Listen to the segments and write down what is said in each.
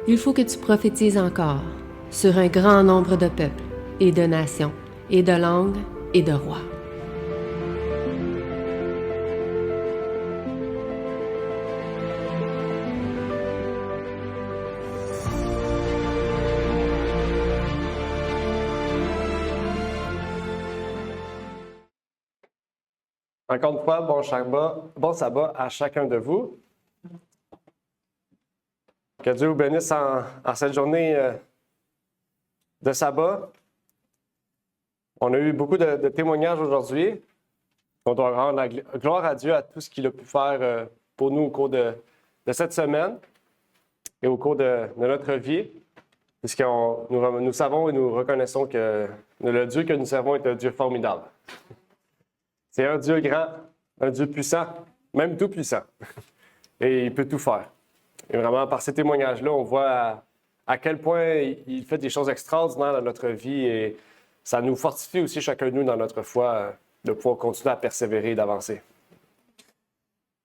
Il faut que tu prophétises encore sur un grand nombre de peuples et de nations et de langues et de rois. Encore une fois, bon sabbat à chacun de vous. Que Dieu vous bénisse en cette journée de sabbat. On a eu beaucoup de témoignages aujourd'hui. On doit rendre la gloire à Dieu à tout ce qu'il a pu faire pour nous au cours de cette semaine et au cours de notre vie, puisque nous savons et nous reconnaissons que le Dieu que nous servons est un Dieu formidable. C'est un Dieu grand, un Dieu puissant, même tout puissant. Et il peut tout faire. Et vraiment, par ces témoignages-là, on voit à quel point il fait des choses extraordinaires dans notre vie et ça nous fortifie aussi chacun de nous dans notre foi de pouvoir continuer à persévérer et d'avancer.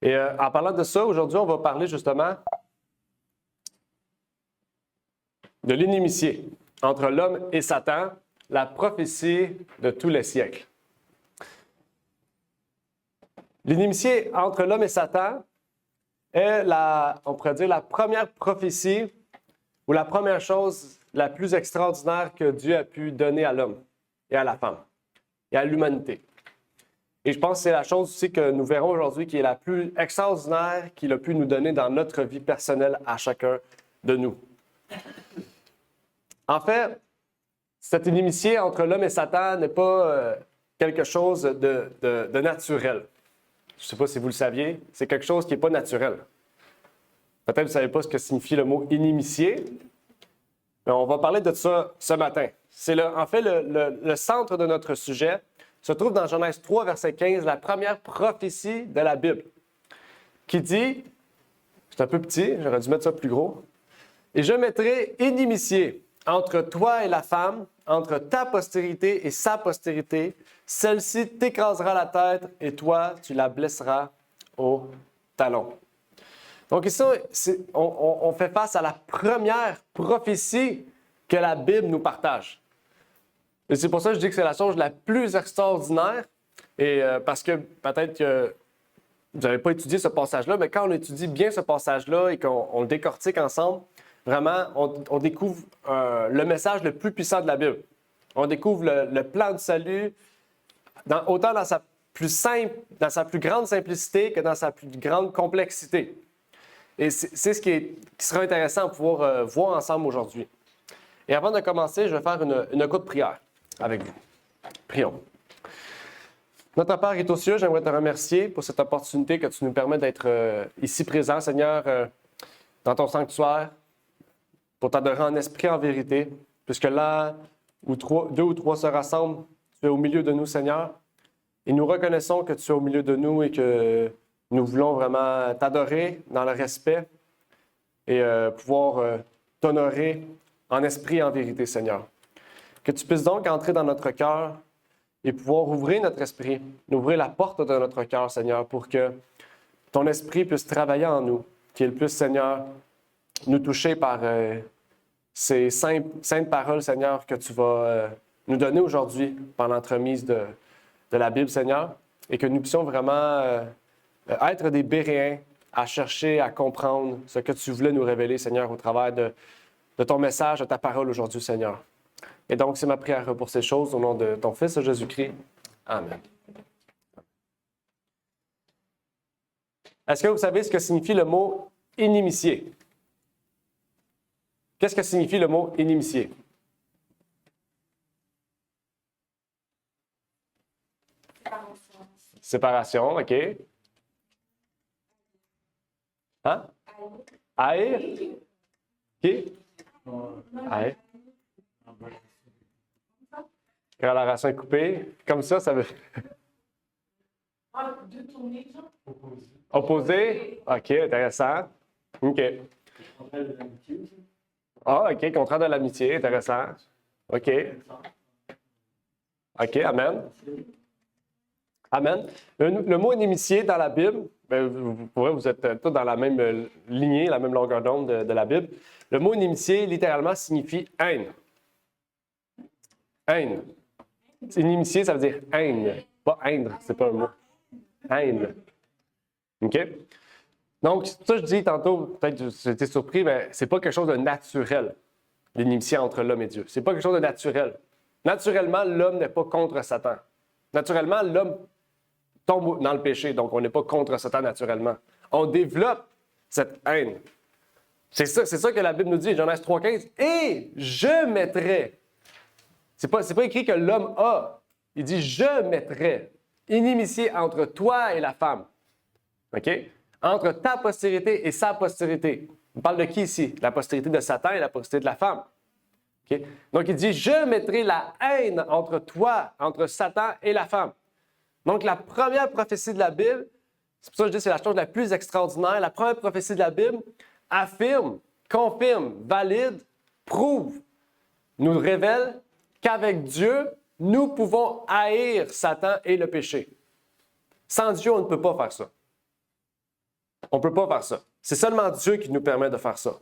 Et en parlant de ça, aujourd'hui, on va parler justement de l'inimitié entre l'homme et Satan, la prophétie de tous les siècles. L'inimitié entre l'homme et Satan est on pourrait dire, la première prophétie ou la première chose la plus extraordinaire que Dieu a pu donner à l'homme et à la femme et à l'humanité. Et je pense que c'est la chose aussi que nous verrons aujourd'hui qui est la plus extraordinaire qu'il a pu nous donner dans notre vie personnelle à chacun de nous. En fait, cette inimitié entre l'homme et Satan n'est pas quelque chose de naturel. Je ne sais pas si vous le saviez, c'est quelque chose qui n'est pas naturel. Peut-être que vous ne savez pas ce que signifie le mot inimitié, mais on va parler de ça ce matin. En fait, le centre de notre sujet se trouve dans Genèse 3, verset 15, la première prophétie de la Bible, qui dit, c'est un peu petit, j'aurais dû mettre ça plus gros, « Et je mettrai inimitié entre toi et la femme, entre ta postérité et sa postérité. Celle-ci t'écrasera la tête et toi, tu la blesseras au talon. » Donc ici, on fait face à la première prophétie que la Bible nous partage. Et c'est pour ça que je dis que c'est la chose la plus extraordinaire, et parce que peut-être que vous n'avez pas étudié ce passage-là, mais quand on étudie bien ce passage-là et qu'on le décortique ensemble, vraiment, on découvre le message le plus puissant de la Bible. On découvre le plan de salut, autant dans sa plus grande simplicité que dans sa plus grande complexité. Et c'est ce qui sera intéressant à pouvoir voir ensemble aujourd'hui. Et avant de commencer, je vais faire une courte prière avec vous. Prions. Notre Père qui est aux cieux, j'aimerais te remercier pour cette opportunité que tu nous permets d'être ici présent, Seigneur, dans ton sanctuaire, pour t'adorer en esprit, en vérité, puisque là où deux ou trois se rassemblent, tu es au milieu de nous, Seigneur. Et nous reconnaissons que tu es au milieu de nous et que nous voulons vraiment t'adorer dans le respect et pouvoir t'honorer en esprit et en vérité, Seigneur. Que tu puisses donc entrer dans notre cœur et pouvoir ouvrir notre esprit, ouvrir la porte de notre cœur, Seigneur, pour que ton esprit puisse travailler en nous, qu'il puisse, Seigneur, nous toucher par ces saintes paroles, Seigneur, que tu vas nous donner aujourd'hui par l'entremise de la Bible, Seigneur, et que nous puissions vraiment être des Béréens à chercher, à comprendre ce que tu voulais nous révéler, Seigneur, au travers de ton message, de ta parole aujourd'hui, Seigneur. Et donc, c'est ma prière pour ces choses au nom de ton Fils, Jésus-Christ. Amen. Est-ce que vous savez ce que signifie le mot « inimitié » ? Qu'est-ce que signifie le mot « inimitié » ? Séparation, OK. Hein? Haïr? Qui? Haïr. Quand la relation est coupée, comme ça veut... Opposé? OK, intéressant. OK. Ah, OK, contraire de l'amitié, intéressant. OK. OK, amen. Amen. Le mot inimitié dans la Bible, ben, pour vrai, vous êtes tous dans la même lignée, la même longueur d'onde de la Bible. Le mot inimitié, littéralement, signifie haine. Haine. Inimitié, ça veut dire haine. Pas haindre, c'est pas un mot. Haine. OK? Donc, ça, je dis tantôt, peut-être que j'ai été surpris, mais c'est pas quelque chose de naturel, l'inimitié entre l'homme et Dieu. C'est pas quelque chose de naturel. Naturellement, l'homme n'est pas contre Satan. Naturellement, l'homme tombe dans le péché, donc on n'est pas contre Satan naturellement. On développe cette haine. C'est ça que la Bible nous dit, Genèse 3,15. Et je mettrai. C'est pas écrit que l'homme a. Il dit je mettrai inimitié entre toi et la femme. OK? Entre ta postérité et sa postérité. On parle de qui ici? La postérité de Satan et la postérité de la femme. Okay? Donc, il dit, je mettrai la haine entre toi, entre Satan et la femme. Donc, la première prophétie de la Bible, c'est pour ça que je dis que c'est la chose la plus extraordinaire, la première prophétie de la Bible affirme, confirme, valide, prouve, nous révèle qu'avec Dieu, nous pouvons haïr Satan et le péché. Sans Dieu, on ne peut pas faire ça. On ne peut pas faire ça. C'est seulement Dieu qui nous permet de faire ça.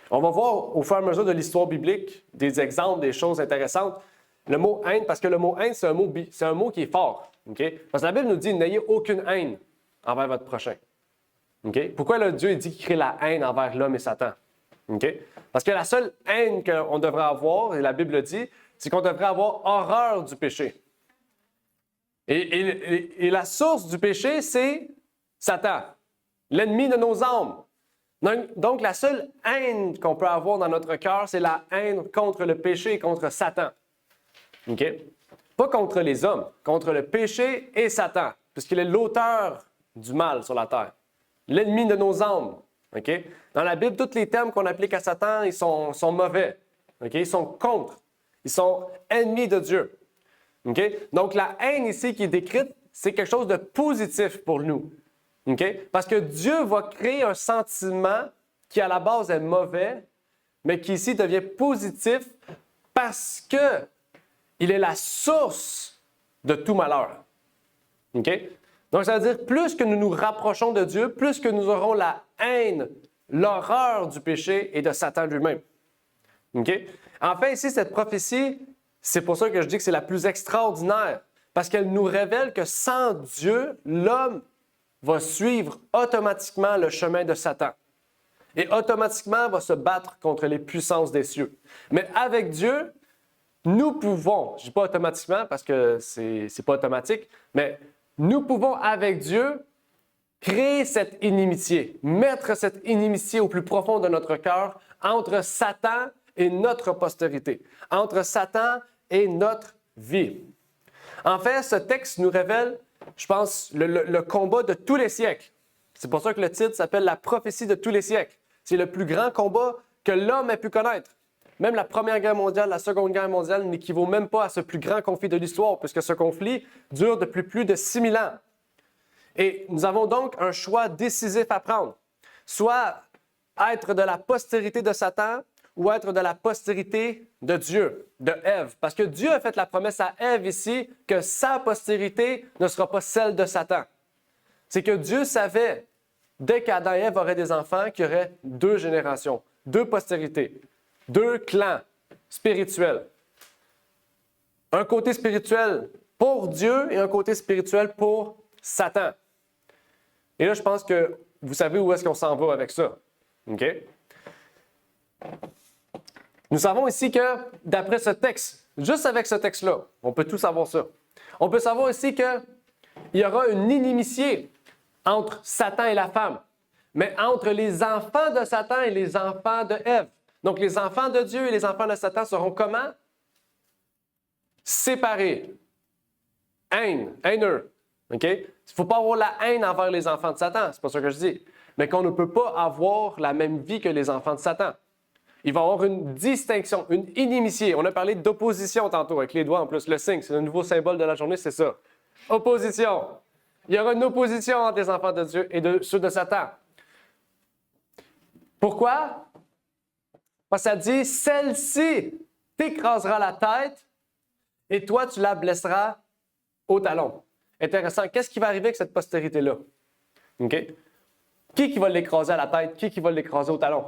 On va voir au fur et à mesure de l'histoire biblique des exemples, des choses intéressantes. Le mot haine, parce que le mot haine, c'est un mot qui est fort. Okay? Parce que la Bible nous dit, n'ayez aucune haine envers votre prochain. Okay? Pourquoi Dieu dit qu'il crée la haine envers l'homme et Satan? Okay? Parce que la seule haine qu'on devrait avoir, et la Bible le dit, c'est qu'on devrait avoir horreur du péché. Et la source du péché, c'est Satan, l'ennemi de nos âmes. Donc, la seule haine qu'on peut avoir dans notre cœur, c'est la haine contre le péché et contre Satan. OK? Pas contre les hommes, contre le péché et Satan, puisqu'il est l'auteur du mal sur la terre. L'ennemi de nos âmes. OK? Dans la Bible, tous les termes qu'on applique à Satan, ils sont mauvais. OK? Ils sont contre. Ils sont ennemis de Dieu. OK? Donc, la haine ici qui est décrite, c'est quelque chose de positif pour nous. Okay? Parce que Dieu va créer un sentiment qui, à la base, est mauvais, mais qui, ici, devient positif parce qu'il est la source de tout malheur. Okay? Donc, ça veut dire, plus que nous nous rapprochons de Dieu, plus que nous aurons la haine, l'horreur du péché et de Satan lui-même. Okay? Enfin, ici, cette prophétie, c'est pour ça que je dis que c'est la plus extraordinaire, parce qu'elle nous révèle que sans Dieu, l'homme va suivre automatiquement le chemin de Satan et automatiquement va se battre contre les puissances des cieux. Mais avec Dieu, nous pouvons, je ne dis pas automatiquement parce que c'est pas automatique, mais nous pouvons avec Dieu créer cette inimitié, mettre cette inimitié au plus profond de notre cœur entre Satan et notre postérité, entre Satan et notre vie. En fait, ce texte nous révèle, je pense, le combat de tous les siècles. C'est pour ça que le titre s'appelle « La prophétie de tous les siècles ». C'est le plus grand combat que l'homme ait pu connaître. Même la Première Guerre mondiale, la Seconde Guerre mondiale n'équivaut même pas à ce plus grand conflit de l'histoire, puisque ce conflit dure depuis plus de 6000 ans. Et nous avons donc un choix décisif à prendre. Soit être de la postérité de Satan, ou être de la postérité de Dieu, de Ève. Parce que Dieu a fait la promesse à Ève ici que sa postérité ne sera pas celle de Satan. C'est que Dieu savait, dès qu'Adam et Ève auraient des enfants, qu'il y aurait 2 générations, 2 postérités, 2 clans spirituels. Un côté spirituel pour Dieu et un côté spirituel pour Satan. Et là, je pense que vous savez où est-ce qu'on s'en va avec ça. OK? Nous savons ici que, d'après ce texte, juste avec ce texte-là, on peut tout savoir ça. On peut savoir ici qu'il y aura une inimitié entre Satan et la femme, mais entre les enfants de Satan et les enfants de Ève. Donc, les enfants de Dieu et les enfants de Satan seront comment? Séparés. Haineux. OK? Il ne faut pas avoir la haine envers les enfants de Satan, c'est pas ça que je dis. Mais qu'on ne peut pas avoir la même vie que les enfants de Satan. Il va y avoir une distinction, une inimitié. On a parlé d'opposition tantôt, avec les doigts en plus. Le signe, c'est le nouveau symbole de la journée, c'est ça. Opposition. Il y aura une opposition entre les enfants de Dieu et ceux de Satan. Pourquoi? Parce que ça dit, celle-ci t'écrasera la tête et toi, tu la blesseras au talon. Intéressant. Qu'est-ce qui va arriver avec cette postérité-là? OK? Qui va l'écraser à la tête? Qui va l'écraser au talon?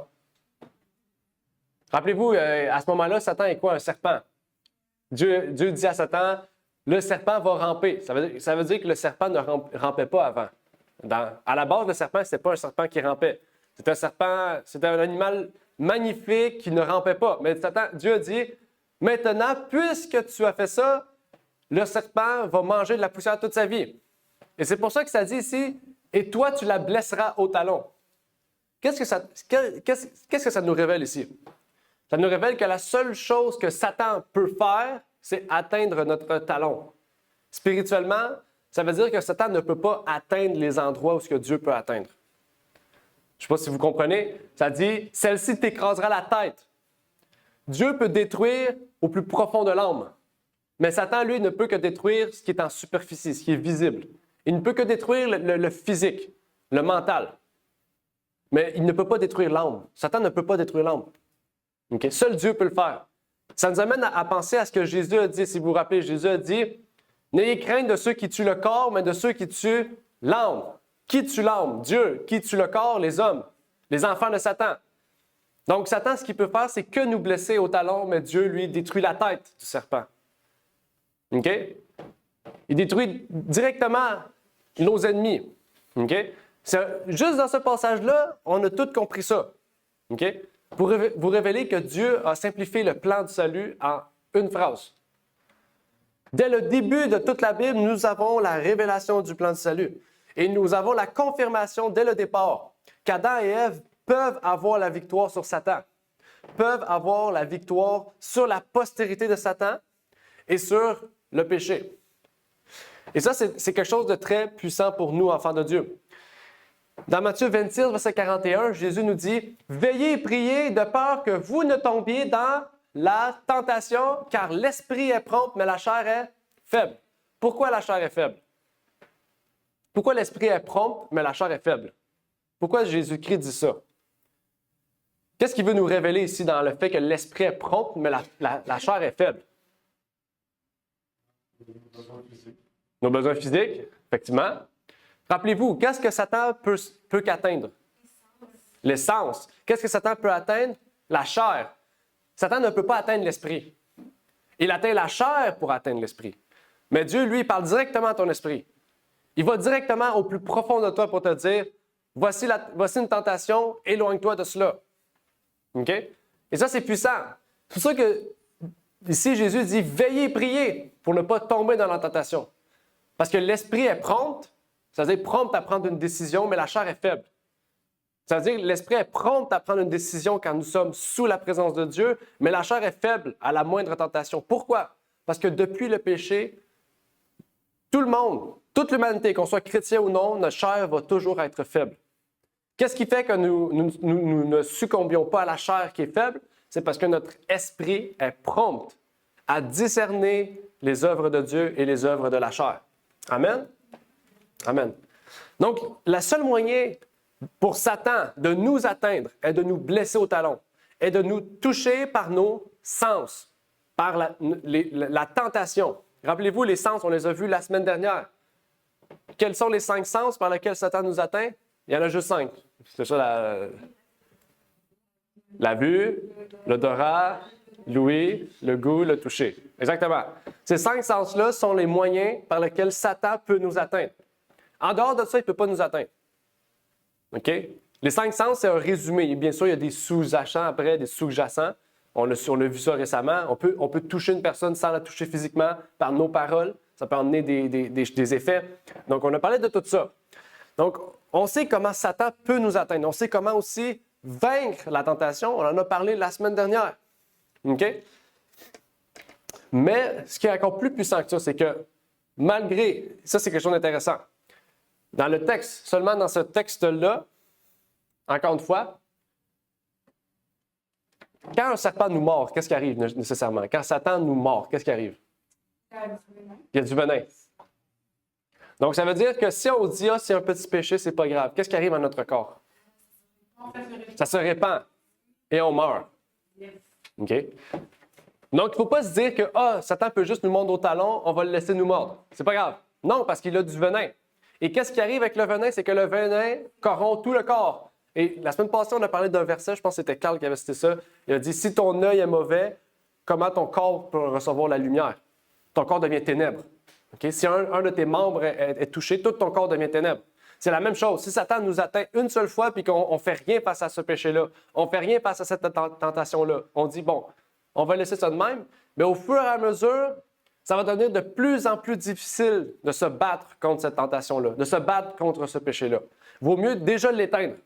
Rappelez-vous, à ce moment-là, Satan est quoi? Un serpent. Dieu dit à Satan, le serpent va ramper. Ça veut dire que le serpent ne rampait pas avant. À la base, le serpent, ce n'était pas un serpent qui rampait. C'était un serpent, c'était un animal magnifique qui ne rampait pas. Mais Dieu a dit, maintenant, puisque tu as fait ça, le serpent va manger de la poussière toute sa vie. Et c'est pour ça que ça dit ici, et toi, tu la blesseras au talon. Qu'est-ce que ça nous révèle ici? Ça nous révèle que la seule chose que Satan peut faire, c'est atteindre notre talon. Spirituellement, ça veut dire que Satan ne peut pas atteindre les endroits où ce que Dieu peut atteindre. Je ne sais pas si vous comprenez. Ça dit, celle-ci t'écrasera la tête. Dieu peut détruire au plus profond de l'âme. Mais Satan, lui, ne peut que détruire ce qui est en superficie, ce qui est visible. Il ne peut que détruire le physique, le mental. Mais il ne peut pas détruire l'âme. Satan ne peut pas détruire l'âme. Okay? Seul Dieu peut le faire. Ça nous amène à penser à ce que Jésus a dit. Si vous vous rappelez, Jésus a dit, « N'ayez crainte de ceux qui tuent le corps, mais de ceux qui tuent l'âme. » Qui tue l'âme? Dieu. Qui tue le corps? Les hommes. Les enfants de Satan. Donc, Satan, ce qu'il peut faire, c'est que nous blesser au talon, mais Dieu, lui, détruit la tête du serpent. OK? Il détruit directement nos ennemis. OK? Juste dans ce passage-là, on a tous compris ça. OK? Pour vous révéler que Dieu a simplifié le plan du salut en une phrase. Dès le début de toute la Bible, nous avons la révélation du plan du salut. Et nous avons la confirmation dès le départ qu'Adam et Ève peuvent avoir la victoire sur Satan, peuvent avoir la victoire sur la postérité de Satan et sur le péché. Et ça, c'est quelque chose de très puissant pour nous, enfants de Dieu. Dans Matthieu 26, verset 41, Jésus nous dit « Veillez et priez de peur que vous ne tombiez dans la tentation, car l'esprit est prompt, mais la chair est faible. » Pourquoi la chair est faible? Pourquoi l'esprit est prompt, mais la chair est faible? Pourquoi Jésus-Christ dit ça? Qu'est-ce qu'il veut nous révéler ici dans le fait que l'esprit est prompt, mais la chair est faible? Nos besoins physiques, effectivement. Rappelez-vous, qu'est-ce que Satan peut qu'atteindre? Les sens. Qu'est-ce que Satan peut atteindre? La chair. Satan ne peut pas atteindre l'esprit. Il atteint la chair pour atteindre l'esprit. Mais Dieu, lui, parle directement à ton esprit. Il va directement au plus profond de toi pour te dire, voici une tentation, éloigne-toi de cela. OK? Et ça, c'est puissant. C'est pour ça que ici, Jésus dit, veillez et priez pour ne pas tomber dans la tentation. Parce que l'esprit est prompt, c'est-à-dire prompt à prendre une décision, mais la chair est faible. C'est-à-dire que l'esprit est prompt à prendre une décision quand nous sommes sous la présence de Dieu, mais la chair est faible à la moindre tentation. Pourquoi? Parce que depuis le péché, tout le monde, toute l'humanité, qu'on soit chrétien ou non, notre chair va toujours être faible. Qu'est-ce qui fait que nous ne succombions pas à la chair qui est faible? C'est parce que notre esprit est prompt à discerner les œuvres de Dieu et les œuvres de la chair. Amen? Amen. Donc, le seul moyen pour Satan de nous atteindre est de nous blesser au talon, est de nous toucher par nos sens, par la tentation. Rappelez-vous, les sens, on les a vus la semaine dernière. Quels sont les 5 sens par lesquels Satan nous atteint? Il y en a juste 5. C'est ça, la vue, l'odorat, l'ouïe, le goût, le toucher. Exactement. Ces 5 sens-là sont les moyens par lesquels Satan peut nous atteindre. En dehors de ça, il ne peut pas nous atteindre. OK? Les 5 sens, c'est un résumé. Bien sûr, il y a des sous-jacents après, des sous-jacents. On a vu ça récemment. On peut toucher une personne sans la toucher physiquement par nos paroles. Ça peut emmener des effets. Donc, on a parlé de tout ça. Donc, on sait comment Satan peut nous atteindre. On sait comment aussi vaincre la tentation. On en a parlé la semaine dernière. OK? Mais ce qui est encore plus puissant que ça, c'est que malgré... Ça, c'est quelque chose d'intéressant. Dans le texte, seulement dans ce texte-là, encore une fois, quand un serpent nous mord, qu'est-ce qui arrive nécessairement? Quand Satan nous mord, qu'est-ce qui arrive? Il y a du venin. Donc, ça veut dire que si on dit « Ah, c'est un petit péché, c'est pas grave », qu'est-ce qui arrive à notre corps? Ça se répand et on meurt. OK? Donc, il ne faut pas se dire que « Ah, Satan peut juste nous mordre au talon, on va le laisser nous mordre ». C'est pas grave. Non, parce qu'il a du venin. Et qu'est-ce qui arrive avec le venin? C'est que le venin corrompt tout le corps. Et la semaine passée, on a parlé d'un verset, je pense que c'était Carl qui avait cité ça. Il a dit, si ton œil est mauvais, comment ton corps peut recevoir la lumière? Ton corps devient ténèbres. Okay? Si un de tes membres est touché, tout ton corps devient ténèbres. C'est la même chose. Si Satan nous atteint une seule fois puis qu'on ne fait rien face à ce péché-là, on ne fait rien face à cette tentation-là, on dit, bon, on va laisser ça de même, mais au fur et à mesure, ça va devenir de plus en plus difficile de se battre contre cette tentation-là, de se battre contre ce péché-là. Vaut mieux déjà l'éteindre.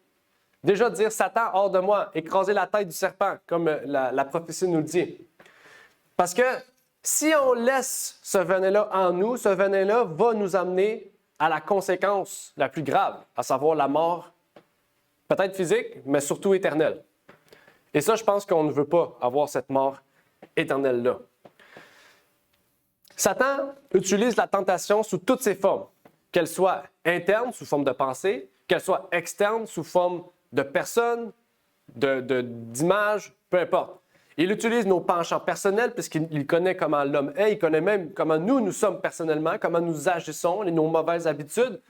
Déjà dire, Satan, hors de moi, écraser la tête du serpent, comme la prophétie nous le dit. Parce que si on laisse ce venin-là en nous, ce venin-là va nous amener à la conséquence la plus grave, à savoir la mort, peut-être physique, mais surtout éternelle. Et ça, je pense qu'on ne veut pas avoir cette mort éternelle-là. Satan utilise la tentation sous toutes ses formes, qu'elle soit interne, sous forme de pensée, qu'elle soit externe, sous forme de personnes, d'images, peu importe. Il utilise nos penchants personnels puisqu'il connaît comment l'homme est, il connaît même comment nous sommes personnellement, comment nous agissons, nos mauvaises habitudes,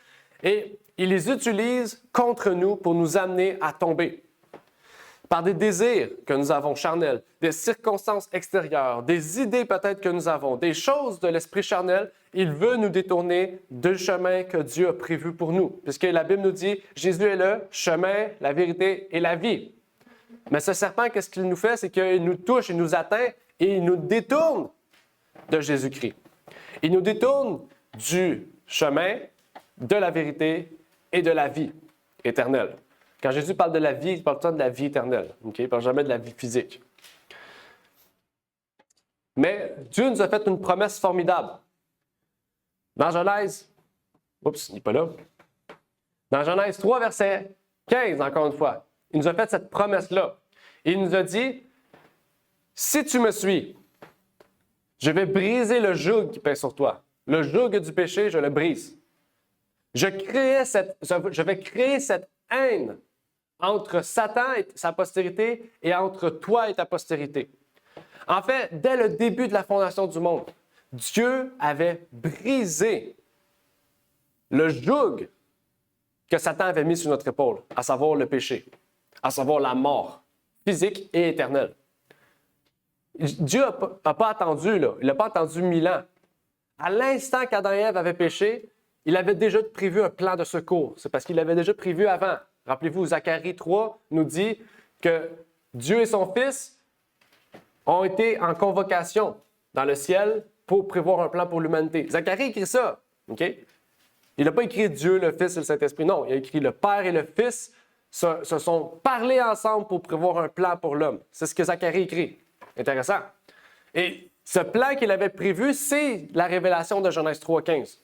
et il les utilise contre nous pour nous amener à tomber. Par des désirs que nous avons charnels, des circonstances extérieures, des idées peut-être que nous avons, des choses de l'esprit charnel, il veut nous détourner du chemin que Dieu a prévu pour nous. Puisque la Bible nous dit, Jésus est le chemin, la vérité et la vie. Mais ce serpent, qu'est-ce qu'il nous fait? C'est qu'il nous touche, il nous atteint et il nous détourne de Jésus-Christ. Il nous détourne du chemin, de la vérité et de la vie éternelle. Quand Jésus parle de la vie, il parle tout le temps de la vie éternelle. Okay? Il ne parle jamais de la vie physique. Mais Dieu nous a fait une promesse formidable. Dans Genèse, il n'est pas là. Dans Genèse 3, verset 15, encore une fois, il nous a fait cette promesse-là. Il nous a dit, si tu me suis, je vais briser le joug qui pèse sur toi. Le joug du péché, je le brise. Je vais créer cette haine entre Satan et sa postérité et entre toi et ta postérité. En fait, dès le début de la fondation du monde, Dieu avait brisé le joug que Satan avait mis sur notre épaule, à savoir le péché, à savoir la mort physique et éternelle. Dieu n'a pas attendu, là. Il n'a pas attendu 1000 ans. À l'instant qu'Adam et Ève avaient péché, il avait déjà prévu un plan de secours. C'est parce qu'il l'avait déjà prévu avant. Rappelez-vous, Zacharie 3 nous dit que Dieu et son Fils ont été en convocation dans le ciel pour prévoir un plan pour l'humanité. Zacharie écrit ça. Okay? Il n'a pas écrit Dieu, le Fils et le Saint-Esprit. Non, il a écrit le Père et le Fils se sont parlé ensemble pour prévoir un plan pour l'homme. C'est ce que Zacharie écrit. Intéressant. Et ce plan qu'il avait prévu, c'est la révélation de Genèse 3,15.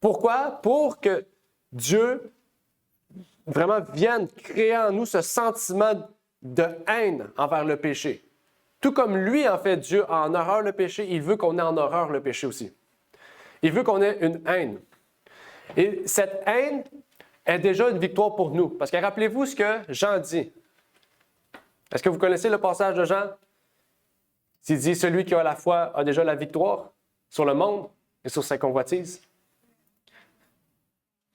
Pourquoi? Pour que Dieu vraiment vienne créer en nous ce sentiment de haine envers le péché. Tout comme lui, en fait, Dieu a en horreur le péché, il veut qu'on ait en horreur le péché aussi. Il veut qu'on ait une haine. Et cette haine est déjà une victoire pour nous. Parce que rappelez-vous ce que Jean dit. Est-ce que vous connaissez le passage de Jean? Il dit, celui qui a la foi a déjà la victoire sur le monde et sur sa convoitise.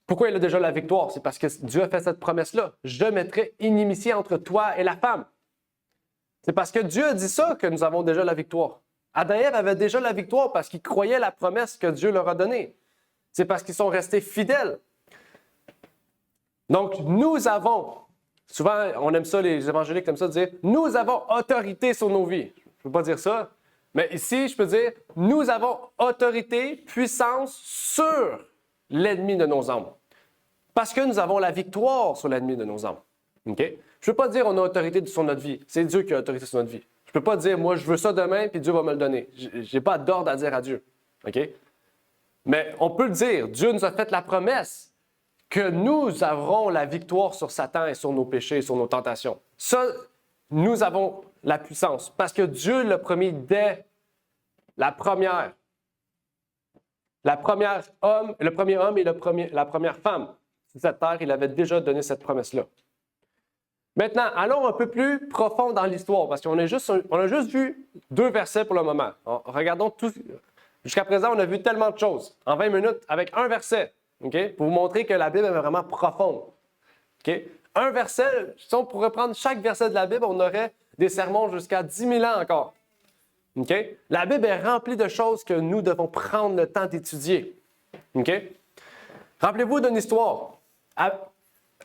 Pourquoi il a déjà la victoire? C'est parce que Dieu a fait cette promesse-là. Je mettrai inimitié entre toi et la femme. C'est parce que Dieu a dit ça que nous avons déjà la victoire. Adam et Ève avaient déjà la victoire parce qu'ils croyaient la promesse que Dieu leur a donnée. C'est parce qu'ils sont restés fidèles. Donc, nous avons, souvent on aime ça, les évangéliques aiment ça, dire, nous avons autorité sur nos vies. Je ne peux pas dire ça, mais ici, je peux dire, nous avons autorité, puissance sur l'ennemi de nos âmes. Parce que nous avons la victoire sur l'ennemi de nos âmes. Okay? Je ne peux pas dire qu'on a autorité sur notre vie. C'est Dieu qui a autorité sur notre vie. Je ne peux pas dire, moi, je veux ça demain, puis Dieu va me le donner. Je n'ai pas d'ordre à dire à Dieu. Okay? Mais on peut le dire. Dieu nous a fait la promesse que nous aurons la victoire sur Satan et sur nos péchés et sur nos tentations. Ça, nous avons la puissance. Parce que Dieu l'a promis dès le premier homme et la première femme sur cette terre, il avait déjà donné cette promesse-là. Maintenant, allons un peu plus profond dans l'histoire, parce qu'on a juste vu 2 versets pour le moment. Regardons tout. Jusqu'à présent, on a vu tellement de choses. En 20 minutes, avec un verset, OK? Pour vous montrer que la Bible est vraiment profonde. OK? Un verset, si on pourrait prendre chaque verset de la Bible, on aurait des sermons jusqu'à 10 000 ans encore. OK? La Bible est remplie de choses que nous devons prendre le temps d'étudier. OK? Rappelez-vous d'une histoire.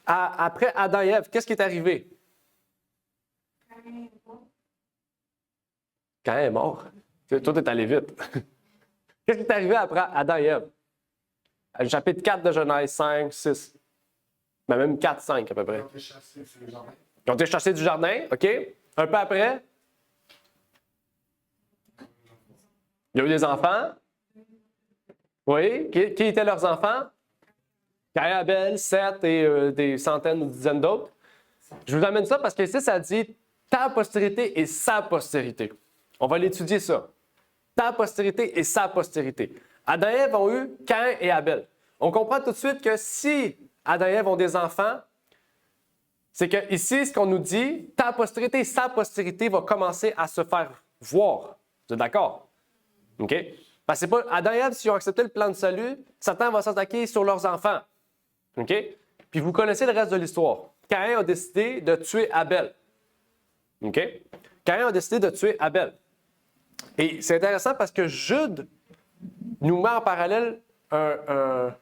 Après Adam et Ève, qu'est-ce qui est arrivé? Caïn est mort. Tout est allé vite. Qu'est-ce qui est arrivé après Adam et Ève? Le chapitre 4 de Genèse, 5, 6. Ben même 4, 5 à peu près. Ils ont été chassés du jardin, OK? Un peu après, il y a eu des enfants. Oui, qui étaient leurs enfants? Caïn, Abel, Seth et des centaines ou dizaines d'autres. Je vous amène ça parce que ici, ça dit ta postérité et sa postérité. On va l'étudier ça. Ta postérité et sa postérité. Adam et Ève ont eu Caïn et Abel. On comprend tout de suite que si Adam et Ève ont des enfants, c'est que ici, ce qu'on nous dit, ta postérité et sa postérité va commencer à se faire voir. Vous êtes d'accord? OK? Parce que c'est pas Adam et Ève, s'ils ont accepté le plan de salut, Satan va s'attaquer sur leurs enfants. OK? Puis vous connaissez le reste de l'histoire. Caïn a décidé de tuer Abel. OK? Caïn a décidé de tuer Abel. Et c'est intéressant parce que Jude nous met en parallèle un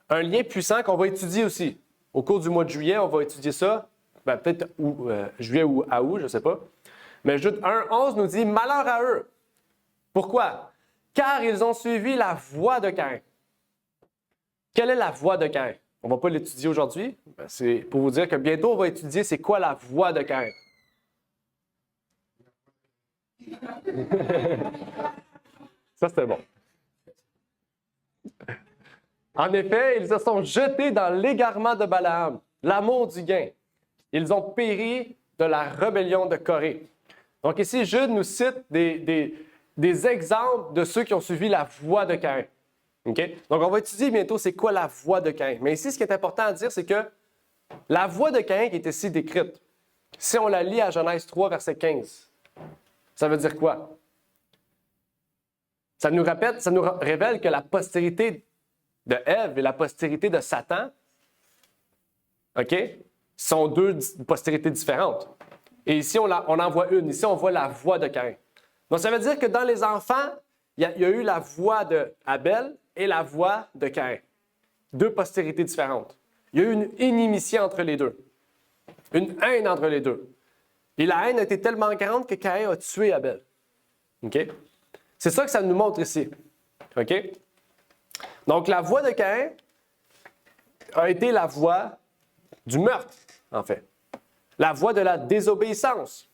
lien puissant qu'on va étudier aussi. Au cours du mois de juillet, on va étudier ça. Ben, peut-être juillet ou à août, je ne sais pas. Mais Jude 1:11 nous dit « Malheur à eux ». Pourquoi? Car ils ont suivi la voie de Caïn. Quelle est la voie de Caïn? On ne va pas l'étudier aujourd'hui. Ben, c'est pour vous dire que bientôt, on va étudier c'est quoi la voie de Caïn. Ça, c'était bon. En effet, ils se sont jetés dans l'égarement de Balaam, l'amour du gain. Ils ont péri de la rébellion de Corée. Donc ici, Jude nous cite des exemples de ceux qui ont suivi la voie de Caïn. Okay? Donc on va étudier bientôt c'est quoi la voie de Caïn. Mais ici, ce qui est important à dire, c'est que la voie de Caïn qui est ici décrite, si on la lit à Genèse 3, verset 15, ça veut dire quoi? Ça nous révèle que la postérité de Ève et la postérité de Satan, OK, sont deux postérités différentes. Et ici, on en voit une. Ici, on voit la voie de Caïn. Donc, ça veut dire que dans les enfants, il y a eu la voie de Abel et la voie de Caïn. Deux postérités différentes. Il y a eu une inimitié entre les deux. Une haine entre les deux. Et la haine a été tellement grande que Caïn a tué Abel. OK? C'est ça que ça nous montre ici. OK? Donc, la voie de Caïn a été la voie du meurtre, en fait. La voie de la désobéissance.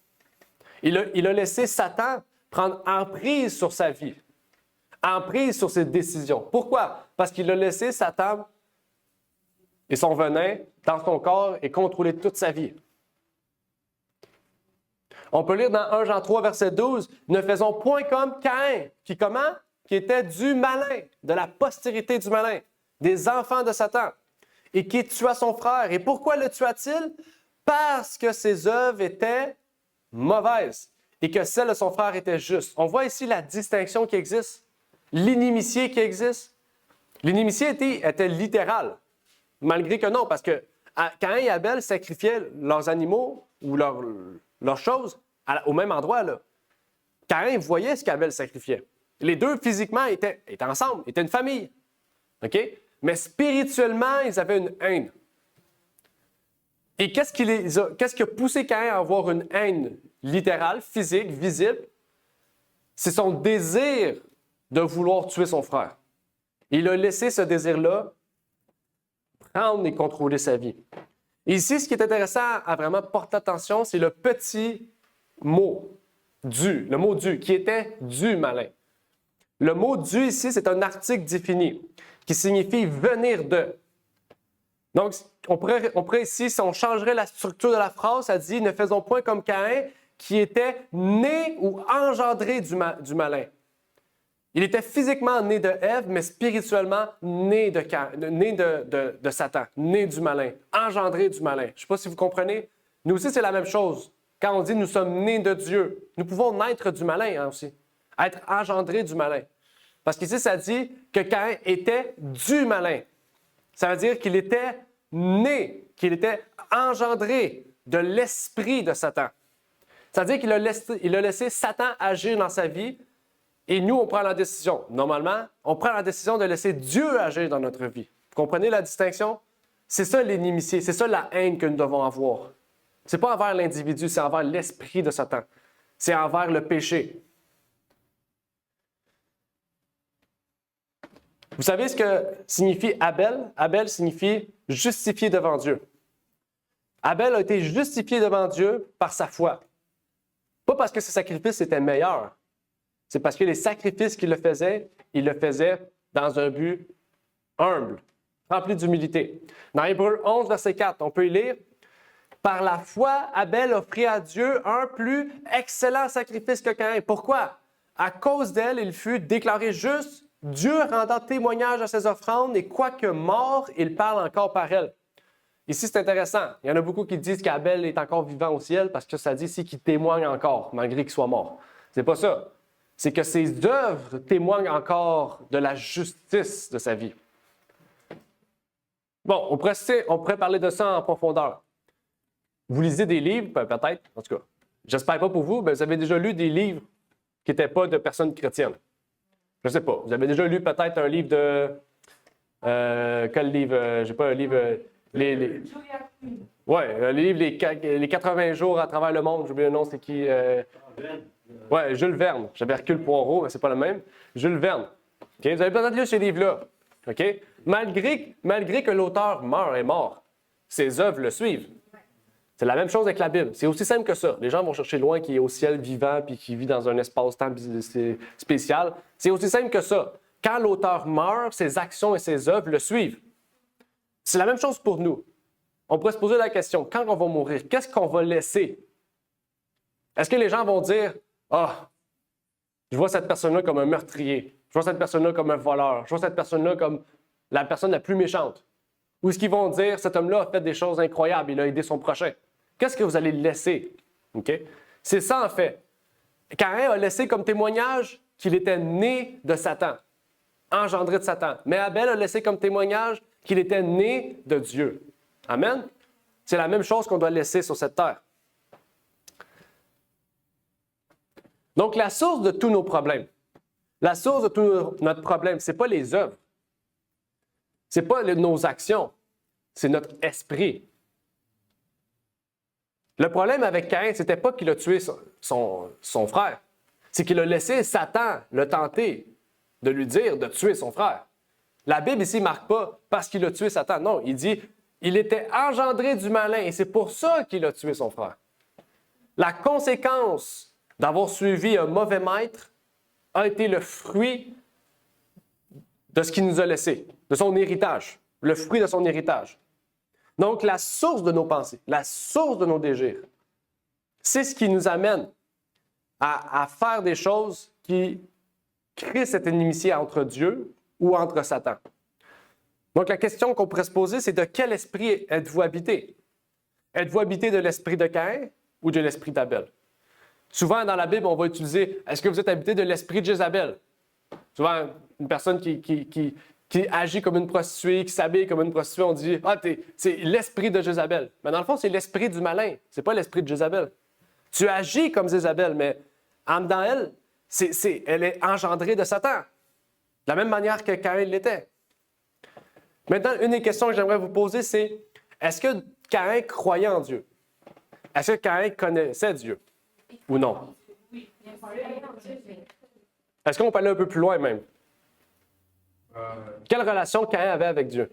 Il a laissé Satan prendre emprise sur sa vie, emprise sur ses décisions. Pourquoi? Parce qu'il a laissé Satan et son venin dans son corps et contrôler toute sa vie. On peut lire dans 1 Jean 3, verset 12, « Ne faisons point comme Caïn, qui comment? Qui était du malin, de la postérité du malin, des enfants de Satan, et qui tua son frère. Et pourquoi le tua-t-il? Parce que ses œuvres étaient mauvaises et que celles de son frère étaient justes. » On voit ici la distinction qui existe, l'inimitié qui existe. L'inimitié était littérale, malgré que non, parce que Caïn et Abel sacrifiaient leurs animaux ou leurs choses au même endroit. Là. Caïn voyait ce qu'Abel sacrifiait. Les deux, physiquement, étaient ensemble, étaient une famille. OK? Mais spirituellement, ils avaient une haine. Et qu'est-ce qui a poussé Caïn à avoir une haine littérale, physique, visible? C'est son désir de vouloir tuer son frère. Il a laissé ce désir-là prendre et contrôler sa vie. Et ici, ce qui est intéressant à vraiment porter attention, c'est le petit mot « du », le mot « du », qui était « du malin ». Le mot « du » ici, c'est un article défini qui signifie « venir de ». Donc, on pourrait ici, si on changerait la structure de la phrase, ça dit « ne faisons point comme Caïn, qui était né ou engendré du malin ». Il était physiquement né de Ève, mais spirituellement né de Satan, né du malin, engendré du malin. Je ne sais pas si vous comprenez. Nous aussi, c'est la même chose. Quand on dit « nous sommes nés de Dieu », nous pouvons naître du malin aussi, être engendrés du malin. Parce qu'ici, ça dit que Caïn était du malin. Ça veut dire qu'il était né, qu'il était engendré de l'esprit de Satan. Ça veut dire qu'il a laissé Satan agir dans sa vie et nous, on prend la décision. Normalement, on prend la décision de laisser Dieu agir dans notre vie. Vous comprenez la distinction? C'est ça l'inimitié, c'est ça la haine que nous devons avoir. Ce n'est pas envers l'individu, c'est envers l'esprit de Satan. C'est envers le péché. Vous savez ce que signifie Abel? Abel signifie justifié devant Dieu. Abel a été justifié devant Dieu par sa foi. Pas parce que ses sacrifices étaient meilleurs. C'est parce que les sacrifices qu'il il le faisait dans un but humble, rempli d'humilité. Dans Hébreux 11, verset 4, on peut y lire « Par la foi, Abel offrit à Dieu un plus excellent sacrifice que Caïn. » Pourquoi? À cause d'elle, il fut déclaré juste, Dieu rendant témoignage à ses offrandes, et quoique mort, il parle encore par elle. Ici, c'est intéressant. Il y en a beaucoup qui disent qu'Abel est encore vivant au ciel parce que ça dit ici qu'il témoigne encore, malgré qu'il soit mort. C'est pas ça. C'est que ses œuvres témoignent encore de la justice de sa vie. Bon, on pourrait parler de ça en profondeur. Vous lisez des livres, peut-être, en tout cas. J'espère pas pour vous, mais vous avez déjà lu des livres qui n'étaient pas de personnes chrétiennes. Je ne sais pas. Vous avez déjà lu peut-être un livre de... quel livre? J'ai pas un livre... Oui, le livre les 80 jours à travers le monde. J'ai oublié le nom, c'est qui? Oui, Jules Verne. J'avais Hercule Poirot, mais c'est pas le même. Jules Verne. Okay? Vous avez peut-être lu ces livres-là. Okay? Malgré que l'auteur est mort, ses œuvres le suivent. C'est la même chose avec la Bible. C'est aussi simple que ça. Les gens vont chercher loin qui est au ciel vivant puis qui vit dans un espace-temps spécial. C'est aussi simple que ça. Quand l'auteur meurt, ses actions et ses œuvres le suivent. C'est la même chose pour nous. On pourrait se poser la question, quand on va mourir, qu'est-ce qu'on va laisser? Est-ce que les gens vont dire, « Ah, je vois cette personne-là comme un meurtrier, je vois cette personne-là comme un voleur, je vois cette personne-là comme la personne la plus méchante. » Ou est-ce qu'ils vont dire, « Cet homme-là a fait des choses incroyables, il a aidé son prochain. » Qu'est-ce que vous allez laisser? Okay? C'est ça, en fait. Caïn a laissé comme témoignage qu'il était né de Satan, engendré de Satan. Mais Abel a laissé comme témoignage qu'il était né de Dieu. Amen? C'est la même chose qu'on doit laisser sur cette terre. Donc, la source de tous nos problèmes, la source de tout notre problème, ce n'est pas les œuvres, ce n'est pas nos actions, c'est notre esprit. Le problème avec Caïn, ce n'était pas qu'il a tué son frère, c'est qu'il a laissé Satan le tenter de lui dire de tuer son frère. La Bible ici ne marque pas parce qu'il a tué Satan. Non, il dit il était engendré du malin et c'est pour ça qu'il a tué son frère. La conséquence d'avoir suivi un mauvais maître a été le fruit de ce qu'il nous a laissé, de son héritage, le fruit de son héritage. Donc, la source de nos pensées, la source de nos désirs, c'est ce qui nous amène à faire des choses qui créent cette inimitié entre Dieu ou entre Satan. Donc, la question qu'on pourrait se poser, c'est de quel esprit êtes-vous habité? Êtes-vous habité de l'esprit de Caïn ou de l'esprit d'Abel? Souvent, dans la Bible, on va utiliser « Est-ce que vous êtes habité de l'esprit de Jézabel? » Souvent, une personne qui agit comme une prostituée, qui s'habille comme une prostituée, on dit « Ah, c'est l'esprit de Jézabel. » Mais dans le fond, c'est l'esprit du malin. C'est pas l'esprit de Jézabel. Tu agis comme Jézabel, mais en dedans elle, elle est engendrée de Satan. De la même manière que Caïn l'était. Maintenant, une des questions que j'aimerais vous poser, c'est est-ce que Caïn croyait en Dieu? Est-ce que Caïn connaissait Dieu? Ou non? Est-ce qu'on peut aller un peu plus loin même? Quelle relation Caïn avait avec Dieu?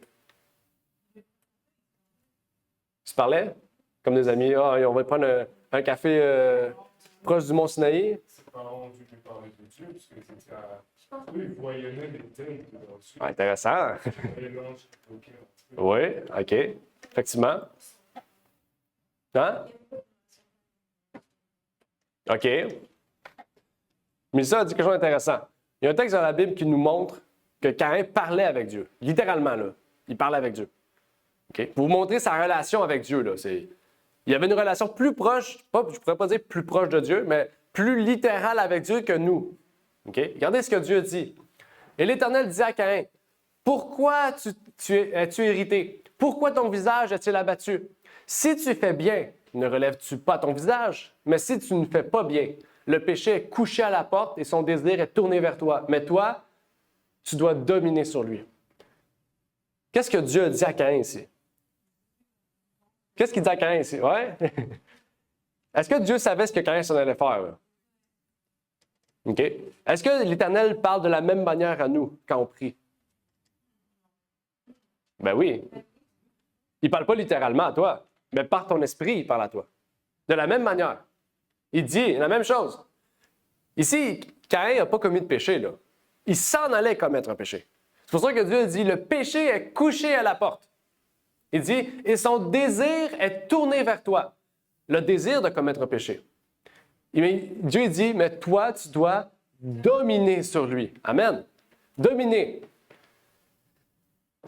Tu parlais? Comme des amis, on va prendre un café proche du Mont Sinaï? C'est pas vraiment Dieu qui parlait de Dieu, parce que c'était oui, voyonnait les thèmes dessus. Intéressant. Oui, OK. Effectivement. Hein? OK. Mais ça dit quelque chose d'intéressant. Il y a un texte dans la Bible qui nous montre que Caïn parlait avec Dieu. Littéralement, là. Il parlait avec Dieu. OK? Pour vous montrer sa relation avec Dieu, là. Il y avait une relation plus proche, je ne pourrais pas dire plus proche de Dieu, mais plus littérale avec Dieu que nous. Okay? Regardez ce que Dieu dit. Et l'Éternel dit à Caïn, Pourquoi es-tu irrité? Pourquoi ton visage est-il abattu? Si tu fais bien, ne relèves-tu pas ton visage? Mais si tu ne fais pas bien, le péché est couché à la porte et son désir est tourné vers toi. Mais toi, tu dois dominer sur lui. Qu'est-ce que Dieu a dit à Caïn ici? Qu'est-ce qu'il dit à Caïn ici? Ouais? Est-ce que Dieu savait ce que Caïn s'en allait faire? Là? OK? Est-ce que l'Éternel parle de la même manière à nous quand on prie? Ben oui. Il ne parle pas littéralement à toi, mais par ton esprit, il parle à toi. De la même manière. Il dit la même chose. Ici, Caïn n'a pas commis de péché, là. Il s'en allait commettre un péché. C'est pour ça que Dieu dit, le péché est couché à la porte. Il dit, et son désir est tourné vers toi. Le désir de commettre un péché. Dieu dit, mais toi, tu dois dominer sur lui. Amen. Dominer.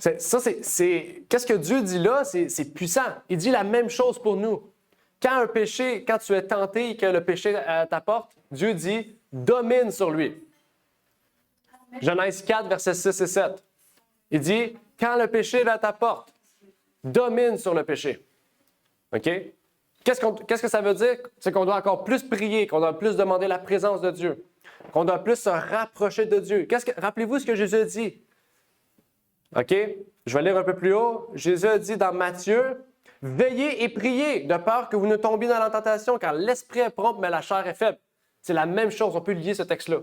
Qu'est-ce que Dieu dit là? C'est puissant. Il dit la même chose pour nous. Quand tu es tenté et que le péché t'apporte, Dieu dit, domine sur lui. Genèse 4, versets 6 et 7. Il dit, quand le péché est à ta porte, domine sur le péché. OK? Qu'est-ce que ça veut dire? C'est qu'on doit encore plus prier, qu'on doit plus demander la présence de Dieu, qu'on doit plus se rapprocher de Dieu. Rappelez-vous ce que Jésus a dit. OK? Je vais lire un peu plus haut. Jésus a dit dans Matthieu, « Veillez et priez, de peur que vous ne tombiez dans la tentation, car l'esprit est prompt, mais la chair est faible. » C'est la même chose. On peut lier ce texte-là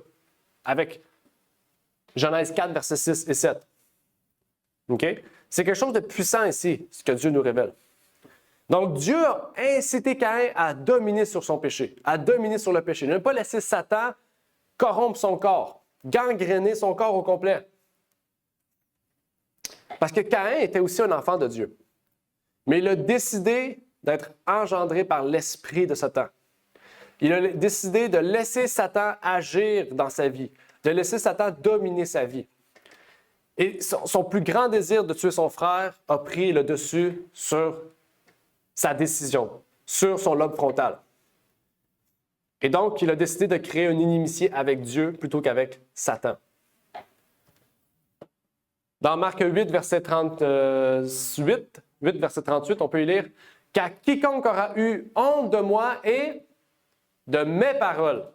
avec Genèse 4, versets 6 et 7. OK? C'est quelque chose de puissant ici, ce que Dieu nous révèle. Donc, Dieu a incité Caïn à dominer sur son péché, à dominer sur le péché. Ne pas laisser Satan corrompre son corps, gangréner son corps au complet. Parce que Caïn était aussi un enfant de Dieu. Mais il a décidé d'être engendré par l'esprit de Satan. Il a décidé de laisser Satan agir dans sa vie, de laisser Satan dominer sa vie. Et son plus grand désir de tuer son frère a pris le dessus sur sa décision, sur son lobe frontal. Et donc, il a décidé de créer une inimitié avec Dieu plutôt qu'avec Satan. Dans Marc 8, verset 38, on peut y lire « Car quiconque aura eu honte de moi et de mes paroles,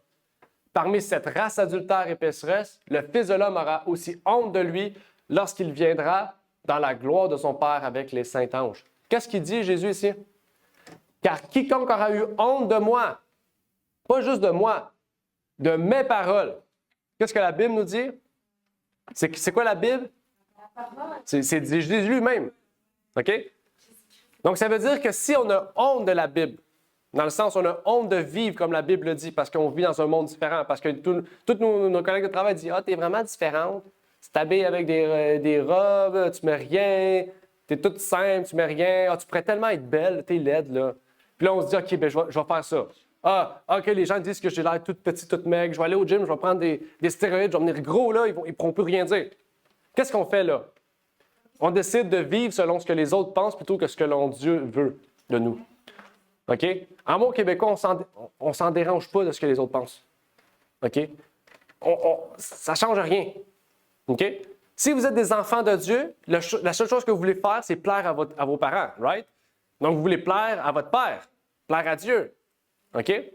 parmi cette race adultère et pécheresse, le Fils de l'homme aura aussi honte de lui lorsqu'il viendra dans la gloire de son Père avec les saints anges. » Qu'est-ce qu'il dit Jésus ici? « Car quiconque aura eu honte de moi, pas juste de moi, de mes paroles. » Qu'est-ce que la Bible nous dit? C'est quoi la Bible? C'est Jésus lui-même. OK? Donc, ça veut dire que si on a honte de la Bible, dans le sens on a honte de vivre comme la Bible le dit, parce qu'on vit dans un monde différent, parce que tous nos collègues de travail disent « Ah, t'es vraiment différente. Tu t'habilles avec des robes, tu mets rien, t'es toute simple, tu mets rien. Ah, tu pourrais tellement être belle, t'es laide, là. » Puis là, on se dit « OK, ben, je vais faire ça. » Ah, OK, les gens disent que j'ai l'air toute petite, toute maigre. Je vais aller au gym, je vais prendre des stéroïdes, je vais venir gros, là, ils ne pourront plus rien dire. Qu'est-ce qu'on fait là? On décide de vivre selon ce que les autres pensent plutôt que ce que Dieu veut de nous. OK? En mot québécois, on ne s'en dérange pas de ce que les autres pensent. OK? Ça ne change rien. OK? Si vous êtes des enfants de Dieu, la seule chose que vous voulez faire, c'est plaire à vos parents, right? Donc, vous voulez plaire à votre père, plaire à Dieu. OK? Et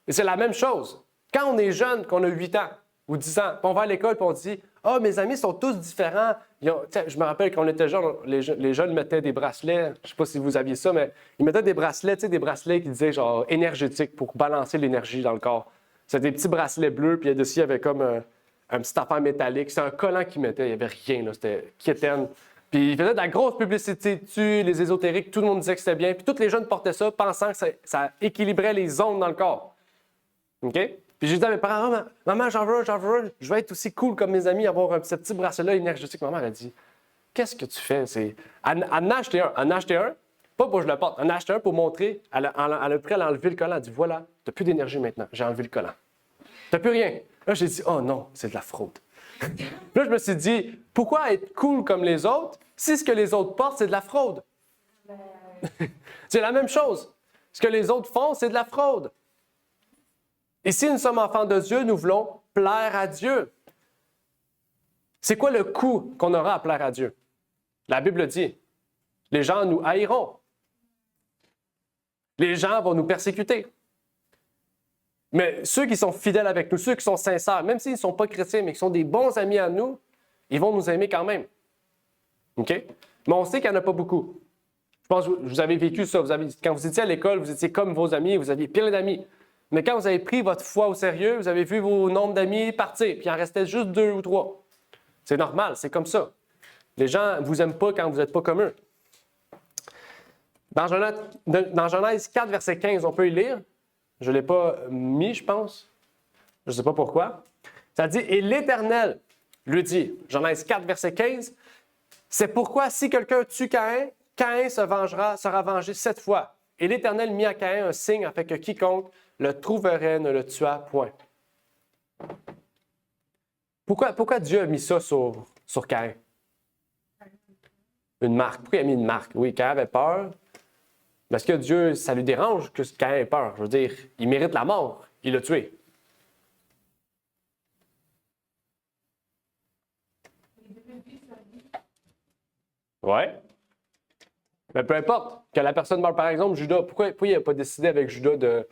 c'est la même chose. Quand on est jeune, qu'on a 8 ans ou 10 ans, puis on va à l'école et on dit « Ah, mes amis sont tous différents. » Je me rappelle quand on était jeunes, les jeunes mettaient des bracelets. Je ne sais pas si vous aviez ça, mais ils mettaient des bracelets, des bracelets qui disaient genre énergétiques pour balancer l'énergie dans le corps. C'était des petits bracelets bleus, puis dessus, il y avait comme un petit affaire métallique. C'était un collant qu'ils mettaient, il n'y avait rien, là. C'était quétaine. Puis ils faisaient de la grosse publicité dessus, les ésotériques, tout le monde disait que c'était bien. Puis tous les jeunes portaient ça, pensant que ça équilibrait les ondes dans le corps. OK? Puis j'ai dit à mes parents, ah, maman, j'en veux, je vais être aussi cool comme mes amis, avoir ce petit bracelet énergétique. Maman, elle a dit, qu'est-ce que tu fais? Elle en a acheté un, pas pour que je le porte, elle en a acheté un pour montrer, elle a pris, elle a enlevé le collant, elle a dit, voilà, tu n'as plus d'énergie maintenant, j'ai enlevé le collant. Tu n'as plus rien. Là, j'ai dit, oh non, c'est de la fraude. Là, je me suis dit, pourquoi être cool comme les autres si ce que les autres portent, c'est de la fraude? C'est la même chose. Ce que les autres font, c'est de la fraude. Et si nous sommes enfants de Dieu, nous voulons plaire à Dieu. C'est quoi le coût qu'on aura à plaire à Dieu? La Bible dit, les gens nous haïront. Les gens vont nous persécuter. Mais ceux qui sont fidèles avec nous, ceux qui sont sincères, même s'ils ne sont pas chrétiens, mais qui sont des bons amis à nous, ils vont nous aimer quand même. OK? Mais on sait qu'il n'y en a pas beaucoup. Je pense que vous avez vécu ça. Quand vous étiez à l'école, vous étiez comme vos amis, vous aviez plein d'amis. Mais quand vous avez pris votre foi au sérieux, vous avez vu vos nombres d'amis partir, puis il en restait juste 2 ou 3. C'est normal, c'est comme ça. Les gens ne vous aiment pas quand vous n'êtes pas comme eux. Dans Genèse 4, verset 15, on peut y lire. Je ne l'ai pas mis, je pense. Je ne sais pas pourquoi. Ça dit, « Et l'Éternel lui dit, Genèse 4, verset 15, « C'est pourquoi si quelqu'un tue Caïn, Caïn sera vengé 7 fois. Et l'Éternel mit à Caïn un signe afin que quiconque le trouverait ne le tuât point. » Pourquoi Dieu a mis ça sur Caïn? Une marque. Pourquoi il a mis une marque? Oui, Caïn avait peur. Parce que Dieu, ça lui dérange que Caïn ait peur. Je veux dire, il mérite la mort. Il l'a tué. Oui. Mais peu importe. Que la personne meure, par exemple, Judas, pourquoi il n'a pas décidé avec Judas de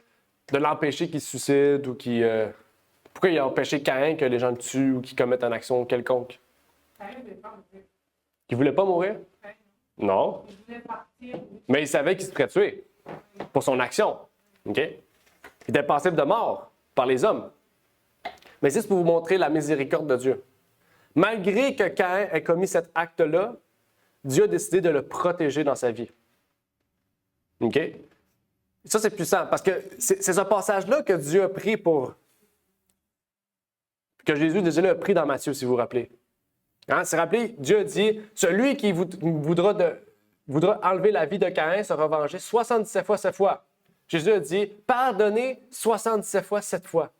l'empêcher qu'il se suicide ou qu'il... Pourquoi il a empêché Caïn que les gens le tuent ou qu'il commette une action quelconque? Il ne voulait pas mourir? Non. Mais il savait qu'il se ferait tuer pour son action. OK? Il était passible de mort par les hommes. Mais c'est pour vous montrer la miséricorde de Dieu. Malgré que Caïn ait commis cet acte-là, Dieu a décidé de le protéger dans sa vie. OK? Ça, c'est puissant parce que c'est ce passage-là que Dieu a pris que Jésus déjà a pris dans Matthieu, si vous vous rappelez. Hein? C'est rappelé, Dieu a dit, celui qui voudra enlever la vie de Caïn sera vengé 77 fois 7 fois. Jésus a dit, pardonnez 77 fois 7 fois.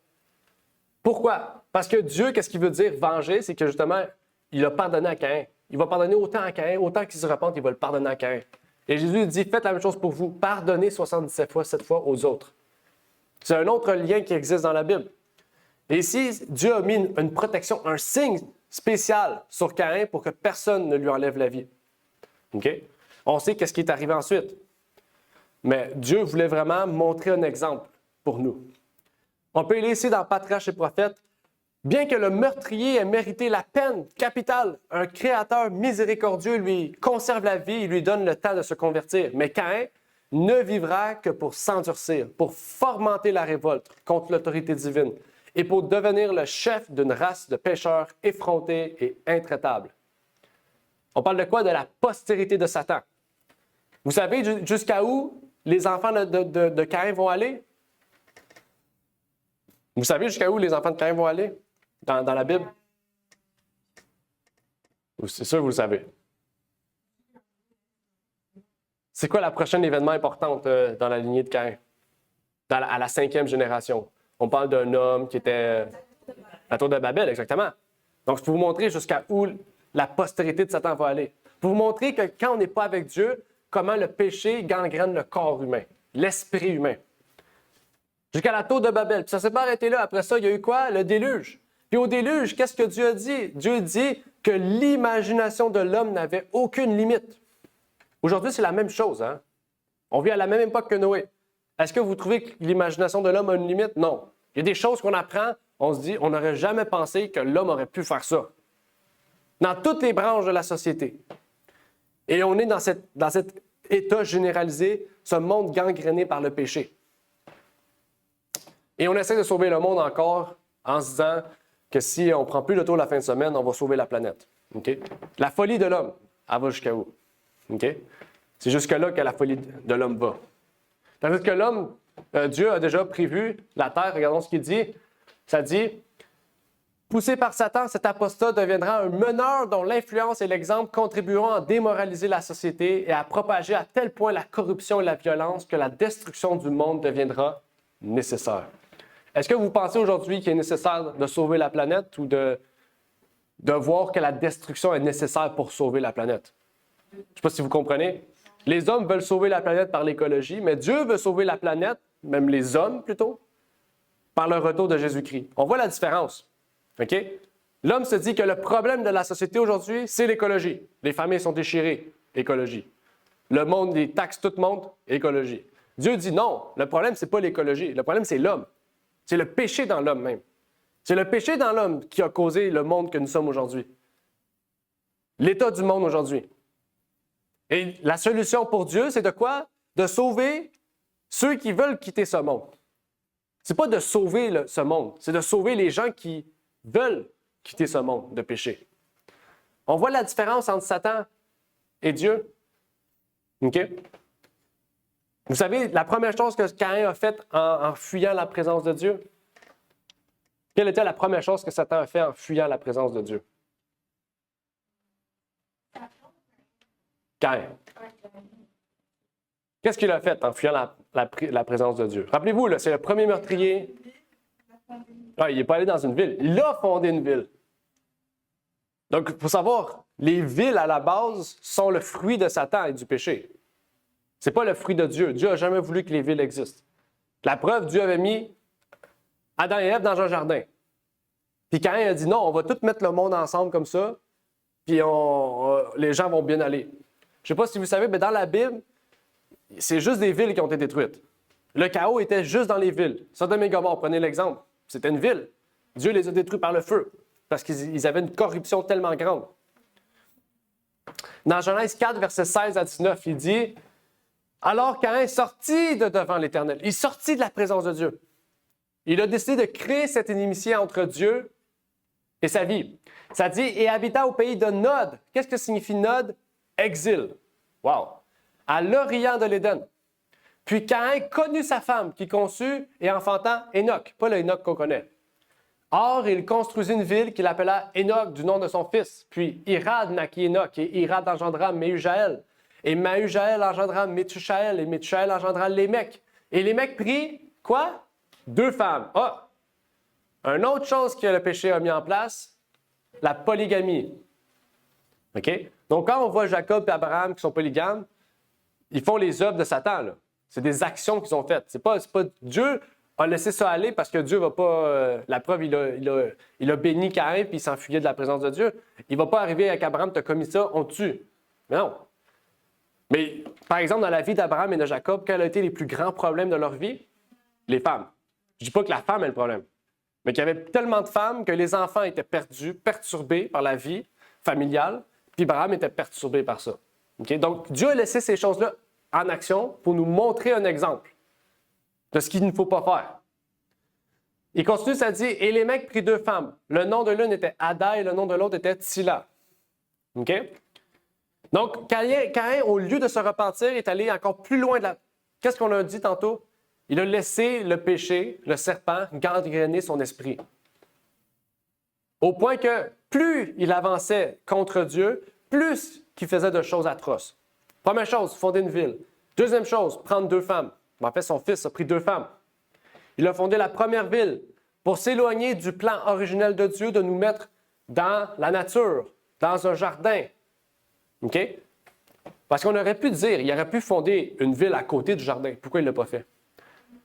Pourquoi? Parce que Dieu, qu'est-ce qu'il veut dire venger? C'est que justement, il a pardonné à Caïn. Il va pardonner autant à Caïn, autant qu'il se repente, il va le pardonner à Caïn. Et Jésus dit, faites la même chose pour vous, pardonnez 77 fois 7 fois aux autres. C'est un autre lien qui existe dans la Bible. Et ici, Dieu a mis une protection, un signe spécial sur Caïn pour que personne ne lui enlève la vie. OK? On sait qu'est-ce qui est arrivé ensuite. Mais Dieu voulait vraiment montrer un exemple pour nous. On peut lire ici dans Patriarches et Prophètes, bien que le meurtrier ait mérité la peine capitale, un Créateur miséricordieux lui conserve la vie et lui donne le temps de se convertir. Mais Caïn ne vivra que pour s'endurcir, pour fomenter la révolte contre l'autorité divine et pour devenir le chef d'une race de pécheurs effrontés et intraitables. On parle de quoi? De la postérité de Satan. Vous savez jusqu'à où les enfants de Caïn vont aller? Vous savez jusqu'à où les enfants de Caïn vont aller dans la Bible? C'est sûr que vous le savez. C'est quoi la prochaine événement important dans la lignée de Caïn? À la 5e génération. On parle d'un homme qui était... La tour de Babel, exactement. Donc, c'est pour vous montrer jusqu'à où la postérité de Satan va aller. Pour vous montrer que quand on n'est pas avec Dieu, comment le péché gangrène le corps humain, l'esprit humain. Jusqu'à la tour de Babel. Puis ça ne s'est pas arrêté là. Après ça, il y a eu quoi? Le déluge. Puis au déluge, qu'est-ce que Dieu a dit? Dieu dit que l'imagination de l'homme n'avait aucune limite. Aujourd'hui, c'est la même chose. Hein? On vit à la même époque que Noé. Est-ce que vous trouvez que l'imagination de l'homme a une limite? Non. Il y a des choses qu'on apprend, on se dit, on n'aurait jamais pensé que l'homme aurait pu faire ça. Dans toutes les branches de la société. Et on est dans cet état généralisé, ce monde gangréné par le péché. Et on essaie de sauver le monde encore en se disant que si on ne prend plus le tour la fin de semaine, on va sauver la planète. Okay? La folie de l'homme, elle va jusqu'à où? Okay? C'est jusque-là que la folie de l'homme va. Tandis que l'homme, Dieu a déjà prévu la terre. Regardons ce qu'il dit. Ça dit, poussé par Satan, cet apostat deviendra un meneur dont l'influence et l'exemple contribueront à démoraliser la société et à propager à tel point la corruption et la violence que la destruction du monde deviendra nécessaire. Est-ce que vous pensez aujourd'hui qu'il est nécessaire de sauver la planète ou de voir que la destruction est nécessaire pour sauver la planète? Je ne sais pas si vous comprenez. Les hommes veulent sauver la planète par l'écologie, mais Dieu veut sauver la planète, même les hommes plutôt, par le retour de Jésus-Christ. On voit la différence. OK? L'homme se dit que le problème de la société aujourd'hui, c'est l'écologie. Les familles sont déchirées, écologie. Le monde, les taxes, tout monte, écologie. Dieu dit non, le problème, ce n'est pas l'écologie. Le problème, c'est l'homme. C'est le péché dans l'homme même. C'est le péché dans l'homme qui a causé le monde que nous sommes aujourd'hui. L'état du monde aujourd'hui. Et la solution pour Dieu, c'est de quoi? De sauver ceux qui veulent quitter ce monde. Ce n'est pas de sauver ce monde, c'est de sauver les gens qui veulent quitter ce monde de péché. On voit la différence entre Satan et Dieu. OK? Vous savez, la première chose que Caïn a faite en fuyant la présence de Dieu, quelle était la première chose que Satan a fait en fuyant la présence de Dieu? Caïn. Qu'est-ce qu'il a fait en fuyant la présence de Dieu? Rappelez-vous, là, c'est le premier meurtrier. Ah, il n'est pas allé dans une ville. Il a fondé une ville. Donc, il faut savoir, les villes à la base sont le fruit de Satan et du péché. Ce n'est pas le fruit de Dieu. Dieu n'a jamais voulu que les villes existent. La preuve, Dieu avait mis Adam et Ève dans un jardin. Puis Caïn a dit non, on va tout mettre le monde ensemble comme ça, puis les gens vont bien aller. Je ne sais pas si vous savez, mais dans la Bible, c'est juste des villes qui ont été détruites. Le chaos était juste dans les villes. Sodome et Gomorrhe, prenez l'exemple. C'était une ville. Dieu les a détruits par le feu parce qu'ils avaient une corruption tellement grande. Dans Genèse 4, versets 16 à 19, il dit « Alors Caïn sortit de devant l'Éternel. » Il sortit de la présence de Dieu. Il a décidé de créer cette inimitié entre Dieu et sa vie. Ça dit « Et habita au pays de Nod. » Qu'est-ce que signifie Nod? Exil. Wow! À l'orient de l'Éden. Puis Caïn connut sa femme qui conçut et enfanta Enoch, pas le Enoch qu'on connaît. Or, il construisit une ville qu'il appela Enoch du nom de son fils. Puis Irad naquit Enoch, et Irad engendra Méhujaël. Et Méhujaël engendra Méthusaël, et Méthusaël engendra Lémec. Et Lémec prit, quoi? 2 femmes. Ah! Une autre chose que le péché a mis en place, la polygamie. OK? Donc, quand on voit Jacob et Abraham qui sont polygames, ils font les œuvres de Satan, là. C'est des actions qu'ils ont faites. C'est pas Dieu a laissé ça aller parce que Dieu va pas... la preuve, il a béni Caïn puis il s'enfuyait de la présence de Dieu. Il va pas arriver avec Abraham, tu as commis ça, on te tue. Mais non. Mais, par exemple, dans la vie d'Abraham et de Jacob, quels ont été les plus grands problèmes de leur vie? Les femmes. Je dis pas que la femme est le problème, mais qu'il y avait tellement de femmes que les enfants étaient perdus, perturbés par la vie familiale, puis Abraham était perturbé par ça. Okay? Donc, Dieu a laissé ces choses-là en action pour nous montrer un exemple de ce qu'il ne faut pas faire. Il continue, ça dit, et les mecs prit 2 femmes. Le nom de l'une était Ada et le nom de l'autre était Tsila. OK? Donc, Caïn, au lieu de se repentir, est allé encore plus loin de la... Qu'est-ce qu'on a dit tantôt? Il a laissé le péché, le serpent, gangréner son esprit. Au point que plus il avançait contre Dieu, plus qu'il faisait de choses atroces. Première chose, fonder une ville. Deuxième chose, prendre 2 femmes. En fait, son fils a pris 2 femmes. Il a fondé la première ville pour s'éloigner du plan originel de Dieu de nous mettre dans la nature, dans un jardin. OK? Parce qu'on aurait pu dire, il aurait pu fonder une ville à côté du jardin. Pourquoi il ne l'a pas fait?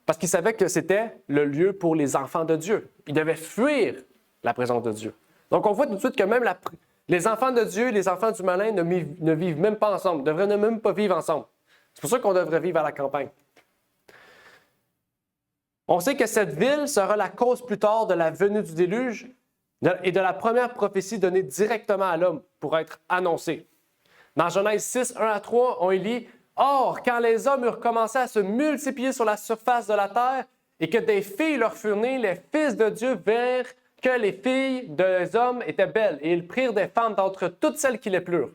Parce qu'il savait que c'était le lieu pour les enfants de Dieu. Il devait fuir la présence de Dieu. Donc, on voit tout de suite que même les enfants de Dieu et les enfants du malin ne vivent même pas ensemble, ne devraient même pas vivre ensemble. C'est pour ça qu'on devrait vivre à la campagne. On sait que cette ville sera la cause plus tard de la venue du déluge et de la première prophétie donnée directement à l'homme pour être annoncée. Dans Genèse 6, 1 à 3, on y lit « Or, quand les hommes eurent commencé à se multiplier sur la surface de la terre et que des filles leur furent nées, les fils de Dieu virent que les filles des hommes étaient belles et ils prirent des femmes d'entre toutes celles qui les plurent.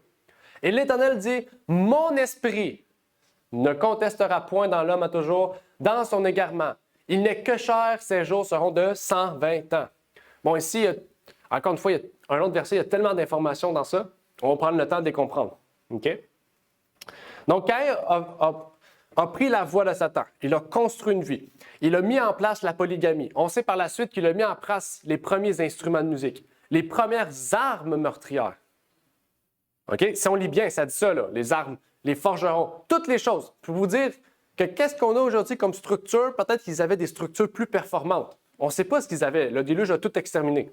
Et l'Éternel dit « Mon esprit ne contestera point dans l'homme à toujours, dans son égarement. Il n'est que cher, ses jours seront de 120 ans. » Bon, ici, encore une fois, il y a un autre verset, il y a tellement d'informations dans ça, on va prendre le temps de les comprendre. OK? Donc, Caïn a pris la voie de Satan. Il a construit une vie. Il a mis en place la polygamie. On sait par la suite qu'il a mis en place les premiers instruments de musique, les premières armes meurtrières. OK? Si on lit bien, ça dit ça, là, les armes, les forgerons, toutes les choses. Je peux vous dire que qu'est-ce qu'on a aujourd'hui comme structure? Peut-être qu'ils avaient des structures plus performantes. On ne sait pas ce qu'ils avaient. Le déluge a tout exterminé.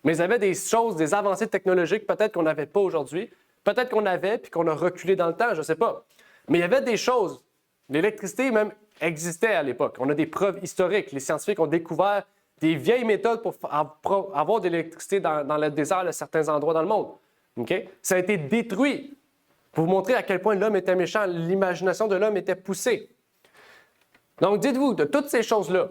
Mais ils avaient des choses, des avancées technologiques peut-être qu'on n'avait pas aujourd'hui. Peut-être qu'on avait puis qu'on a reculé dans le temps, je ne sais pas. Mais il y avait des choses. L'électricité même existait à l'époque. On a des preuves historiques. Les scientifiques ont découvert des vieilles méthodes pour avoir de l'électricité dans le désert de certains endroits dans le monde. Okay? Ça a été détruit pour vous montrer à quel point l'homme était méchant, l'imagination de l'homme était poussée. Donc, dites-vous, de toutes ces choses-là,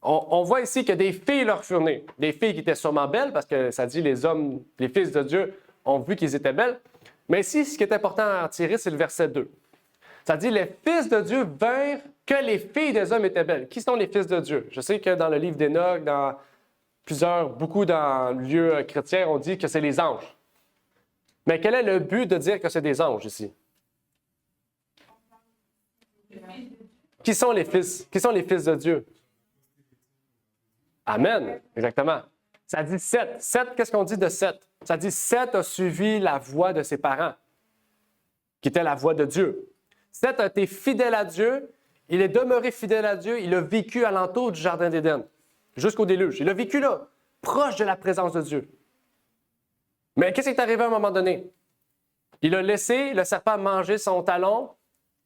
on voit ici que des filles leur furent nées. Des filles qui étaient sûrement belles, parce que ça dit les hommes, les fils de Dieu ont vu qu'ils étaient belles. Mais ici, ce qui est important à en tirer, c'est le verset 2. Ça dit, les fils de Dieu vinrent que les filles des hommes étaient belles. Qui sont les fils de Dieu? Je sais que dans le livre d'Enoch, beaucoup dans le lieu chrétien, on dit que c'est les anges. Mais quel est le but de dire que c'est des anges ici? Qui sont les fils? Qui sont les fils de Dieu? Amen, exactement. Ça dit Seth. Seth, qu'est-ce qu'on dit de Seth? Ça dit Seth a suivi la voie de ses parents, qui était la voie de Dieu. Seth a été fidèle à Dieu, il est demeuré fidèle à Dieu, il a vécu alentour du Jardin d'Éden, jusqu'au déluge. Il a vécu là, proche de la présence de Dieu. Mais qu'est-ce qui est arrivé à un moment donné? Il a laissé le serpent manger son talon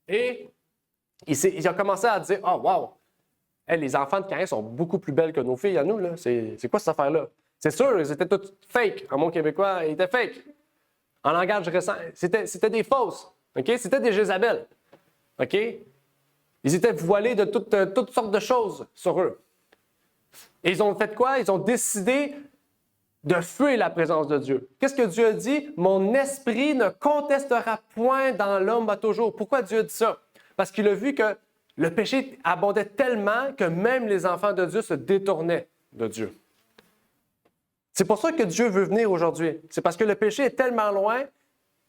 et il a commencé à dire « Oh, wow! Hey, les enfants de Caïn sont beaucoup plus belles que nos filles à nous. Là. C'est quoi cette affaire-là? » C'est sûr, ils étaient toutes fake. En mot québécois, ils étaient fake. En langage récent, c'était des fausses. Okay? C'était des Jézabel. Okay? Ils étaient voilés de toutes sortes de choses sur eux. Et ils ont fait quoi? Ils ont décidé de fuir la présence de Dieu. Qu'est-ce que Dieu a dit? « Mon esprit ne contestera point dans l'homme à toujours. » Pourquoi Dieu a dit ça? Parce qu'il a vu que le péché abondait tellement que même les enfants de Dieu se détournaient de Dieu. C'est pour ça que Dieu veut venir aujourd'hui. C'est parce que le péché est tellement loin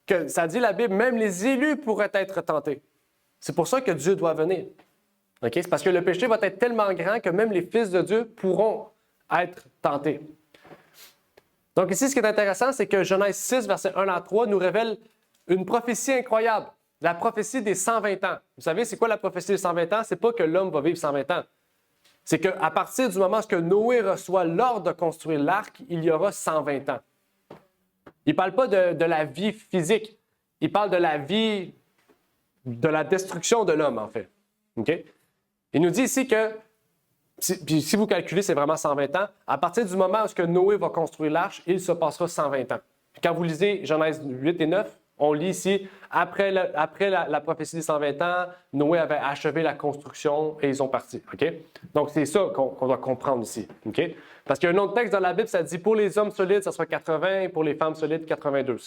que, ça dit la Bible, même les élus pourraient être tentés. C'est pour ça que Dieu doit venir. Okay? C'est parce que le péché va être tellement grand que même les fils de Dieu pourront être tentés. Donc ici, ce qui est intéressant, c'est que Genèse 6, versets 1 à 3, nous révèle une prophétie incroyable. La prophétie des 120 ans. Vous savez, c'est quoi la prophétie des 120 ans? C'est pas que l'homme va vivre 120 ans. C'est qu'à partir du moment où Noé reçoit l'ordre de construire l'arc, il y aura 120 ans. Il ne parle pas de la vie physique. Il parle de la vie, de la destruction de l'homme, en fait. Okay? Il nous dit ici que, si vous calculez, c'est vraiment 120 ans. À partir du moment où Noé va construire l'arche, il se passera 120 ans. Puis quand vous lisez Genèse 8 et 9, on lit ici, après la prophétie des 120 ans, Noé avait achevé la construction et ils ont parti. Okay? Donc, c'est ça qu'on doit comprendre ici. Okay? Parce qu'il y a un autre texte dans la Bible, ça dit pour les hommes solides, ça sera 80 et pour les femmes solides, 82.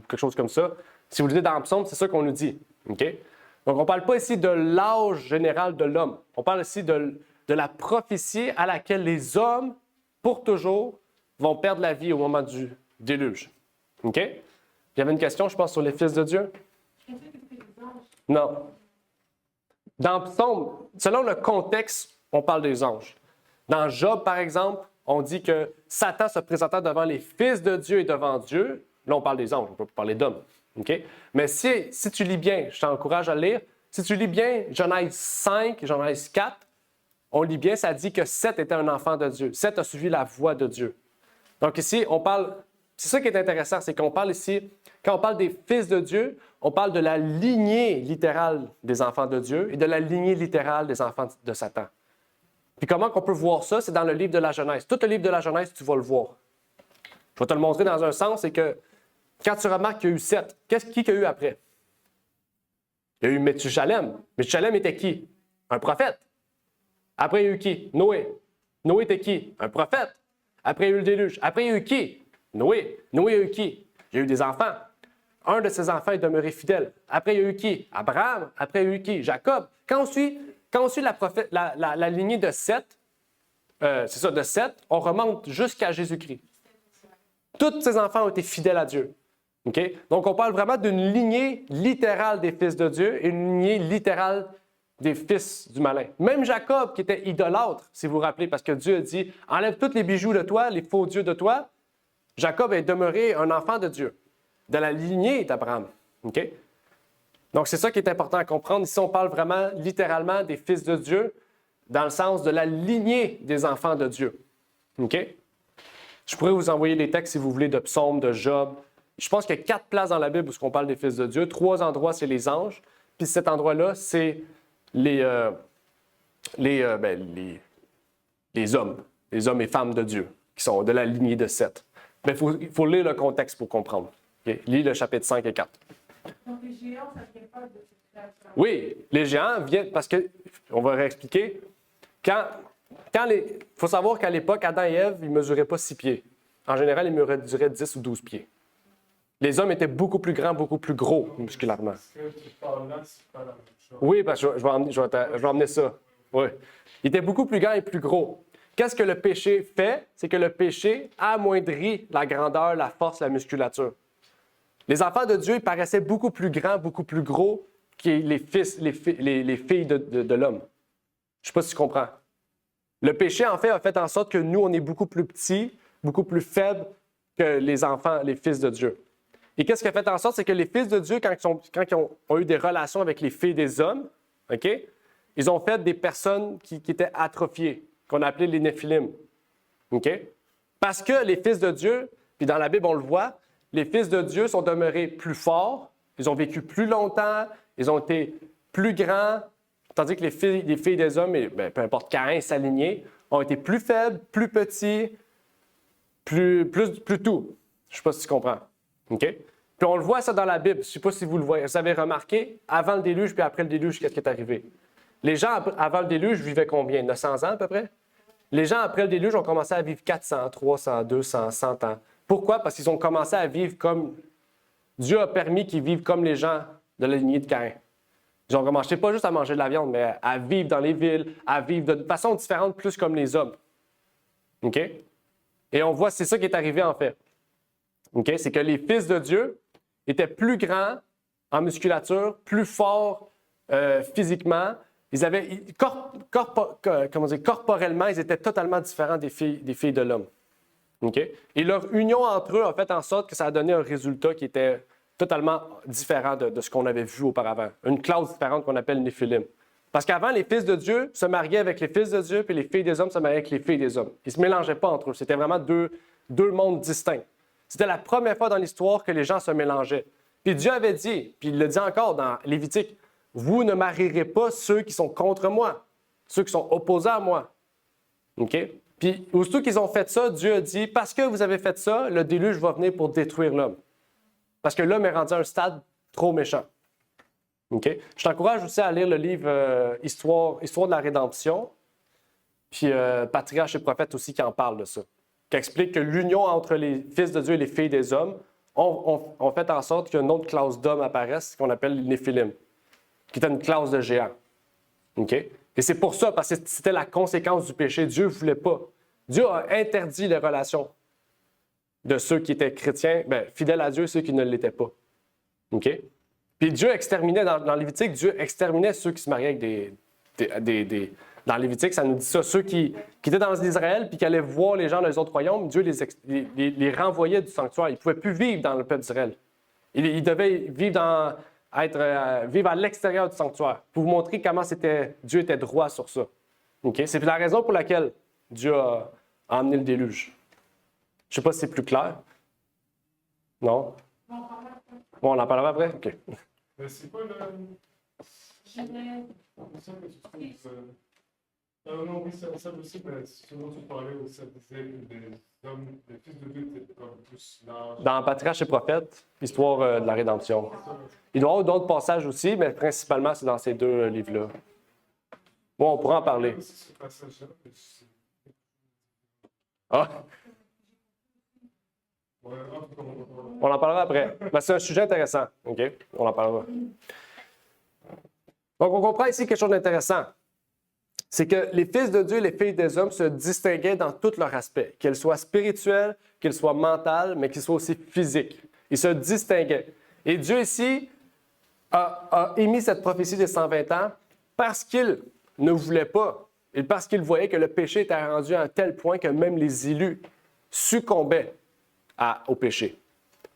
Quelque chose comme ça. Si vous lisez dans le psaume, c'est ça qu'on nous dit. Okay? Donc, on ne parle pas ici de l'âge général de l'homme. On parle ici de la prophétie à laquelle les hommes, pour toujours, vont perdre la vie au moment du déluge. OK? Il y avait une question, je pense, sur les fils de Dieu? Non. Dans Psaume, selon le contexte, on parle des anges. Dans Job, par exemple, on dit que Satan se présentant devant les fils de Dieu et devant Dieu. Là, on parle des anges, on peut parler d'hommes. Okay? Mais si tu lis bien, je t'encourage à lire, si tu lis bien Genèse 5, Genèse 4, on lit bien, ça dit que Seth était un enfant de Dieu. Seth a suivi la voie de Dieu. Donc ici, on parle... C'est ça qui est intéressant, c'est qu'on parle ici, quand on parle des fils de Dieu, on parle de la lignée littérale des enfants de Dieu et de la lignée littérale des enfants de Satan. Puis comment on peut voir ça? C'est dans le livre de la Genèse. Tout le livre de la Genèse, tu vas le voir. Je vais te le montrer dans un sens, c'est que quand tu remarques qu'il y a eu Seth, qui qu'il y a eu après? Il y a eu Méthusalem. Méthusalem était qui? Un prophète. Après, il y a eu qui? Noé. Noé était qui? Un prophète. Après, il y a eu le déluge. Après, il y a eu qui? Noé. Noé a eu qui? Il y a eu des enfants. Un de ses enfants est demeuré fidèle. Après, il y a eu qui? Abraham. Après, il y a eu qui? Jacob. Quand on suit la lignée de Seth, de Seth, on remonte jusqu'à Jésus-Christ. Tous ses enfants ont été fidèles à Dieu. Okay? Donc, on parle vraiment d'une lignée littérale des fils de Dieu et une lignée littérale des fils du malin. Même Jacob, qui était idolâtre, si vous vous rappelez, parce que Dieu a dit « Enlève tous les bijoux de toi, les faux dieux de toi », Jacob est demeuré un enfant de Dieu, de la lignée d'Abraham. Okay? Donc, c'est ça qui est important à comprendre. Ici, on parle vraiment littéralement des fils de Dieu, dans le sens de la lignée des enfants de Dieu. OK? Je pourrais vous envoyer les textes si vous voulez de Psaume, de Job. Je pense qu'il y a 4 places dans la Bible où on parle des fils de Dieu. 3 endroits, c'est les anges. Puis cet endroit-là, c'est les hommes et femmes de Dieu, qui sont de la lignée de Seth. Mais il faut lire le contexte pour comprendre. Okay? Lis le chapitre 5 et 4. Donc les géants, ça ne vient pas de cette création. Oui, les géants viennent parce que, on va réexpliquer, il faut savoir qu'à l'époque, Adam et Ève, ils ne mesuraient pas 6 pieds. En général, ils mesuraient 10 ou 12 pieds. Les hommes étaient beaucoup plus grands, beaucoup plus gros musculairement. Ce que tu parles là, c'est pas la même chose. Oui, parce que je vais emmener ça. Oui. Ils étaient beaucoup plus grands et plus gros. Qu'est-ce que le péché fait? C'est que le péché amoindrit la grandeur, la force, la musculature. Les enfants de Dieu, ils paraissaient beaucoup plus grands, beaucoup plus gros que les filles de l'homme. Je ne sais pas si tu comprends. Le péché, en fait, a fait en sorte que nous, on est beaucoup plus petits, beaucoup plus faibles que les enfants, les fils de Dieu. Et qu'est-ce qui a fait en sorte? C'est que les fils de Dieu, quand ils ont eu des relations avec les filles des hommes, OK? Ils ont fait des personnes qui étaient atrophiées, qu'on appelait les Néphilim. OK? Parce que les fils de Dieu, puis dans la Bible, on le voit, les fils de Dieu sont demeurés plus forts, ils ont vécu plus longtemps, ils ont été plus grands, tandis que les filles des hommes, et, peu importe, Caïn, sa lignée, ont été plus faibles, plus petits, plus tout. Je ne sais pas si tu comprends. OK? Puis on le voit ça dans la Bible. Je ne sais pas si vous le voyez. Vous avez remarqué, avant le déluge puis après le déluge, qu'est-ce qui est arrivé? Les gens avant le déluge vivaient combien? 900 ans à peu près? Les gens après le déluge ont commencé à vivre 400, 300, 200, 100 ans. Pourquoi? Parce qu'ils ont commencé à vivre comme... Dieu a permis qu'ils vivent comme les gens de la lignée de Caïn. Ils ont commencé pas juste à manger de la viande, mais à vivre dans les villes, à vivre de façon différente, plus comme les hommes. OK? Et on voit, c'est ça qui est arrivé en fait. OK? C'est que les fils de Dieu étaient plus grands en musculature, plus forts physiquement. Ils avaient, corporellement, ils étaient totalement différents des filles de l'homme. OK? Et leur union entre eux a fait en sorte que ça a donné un résultat qui était totalement différent de ce qu'on avait vu auparavant. Une classe différente qu'on appelle Néphilim. Parce qu'avant, les fils de Dieu se mariaient avec les fils de Dieu, puis les filles des hommes se mariaient avec les filles des hommes. Ils ne se mélangeaient pas entre eux. C'était vraiment deux mondes distincts. C'était la première fois dans l'histoire que les gens se mélangeaient. Puis Dieu avait dit, puis il le dit encore dans Lévitique, « Vous ne marierez pas ceux qui sont contre moi, ceux qui sont opposés à moi. » OK? Puis aussitôt qu'ils ont fait ça, Dieu a dit, « Parce que vous avez fait ça, le déluge va venir pour détruire l'homme. » Parce que l'homme est rendu à un stade trop méchant. OK? Je t'encourage aussi à lire le livre Histoire de la rédemption, puis Patriarche et prophète aussi qui en parle de ça, qui explique que l'union entre les fils de Dieu et les filles des hommes ont fait en sorte qu'une autre classe d'hommes apparaisse, qu'on appelle les Néphilim, qui était une classe de géants. OK? Et c'est pour ça, parce que c'était la conséquence du péché. Dieu ne voulait pas. Dieu a interdit les relations de ceux qui étaient chrétiens, fidèles à Dieu et ceux qui ne l'étaient pas. OK? Puis Dieu exterminait, dans Lévitique, Dieu exterminait ceux qui se mariaient avec dans Lévitique, ça nous dit ça, ceux qui étaient dans Israël puis qui allaient voir les gens dans les autres royaumes, Dieu les renvoyait du sanctuaire. Ils ne pouvaient plus vivre dans le peuple d'Israël. Ils devaient vivre à l'extérieur du sanctuaire pour vous montrer comment Dieu était droit sur ça. Okay? C'est la raison pour laquelle Dieu a emmené le déluge. Je ne sais pas si c'est plus clair. Non? Bon, on en parlera après? OK. Mais c'est quoi le... C'est ça que tu trouves... non, oui, ça aussi, mais ce dont tu parlais aussi, ça disait que les hommes, les fils de Dieu étaient comme plus larges. Dans Patriarche et prophète, Histoire de la rédemption. Il doit y avoir d'autres passages aussi, mais principalement, c'est dans ces deux livres-là. Bon, on pourra en parler. Ce passage-là, Ah! ouais, On en parlera après. C'est un sujet intéressant. OK? On en parlera. Donc, on comprend ici quelque chose d'intéressant. C'est que les fils de Dieu et les filles des hommes se distinguaient dans tous leurs aspects, qu'elles soient spirituelles, qu'elles soient mentales, mais qu'elles soient aussi physiques. Ils se distinguaient. Et Dieu ici a émis cette prophétie des 120 ans parce qu'il ne voulait pas, et parce qu'il voyait que le péché était rendu à un tel point que même les élus succombaient au péché.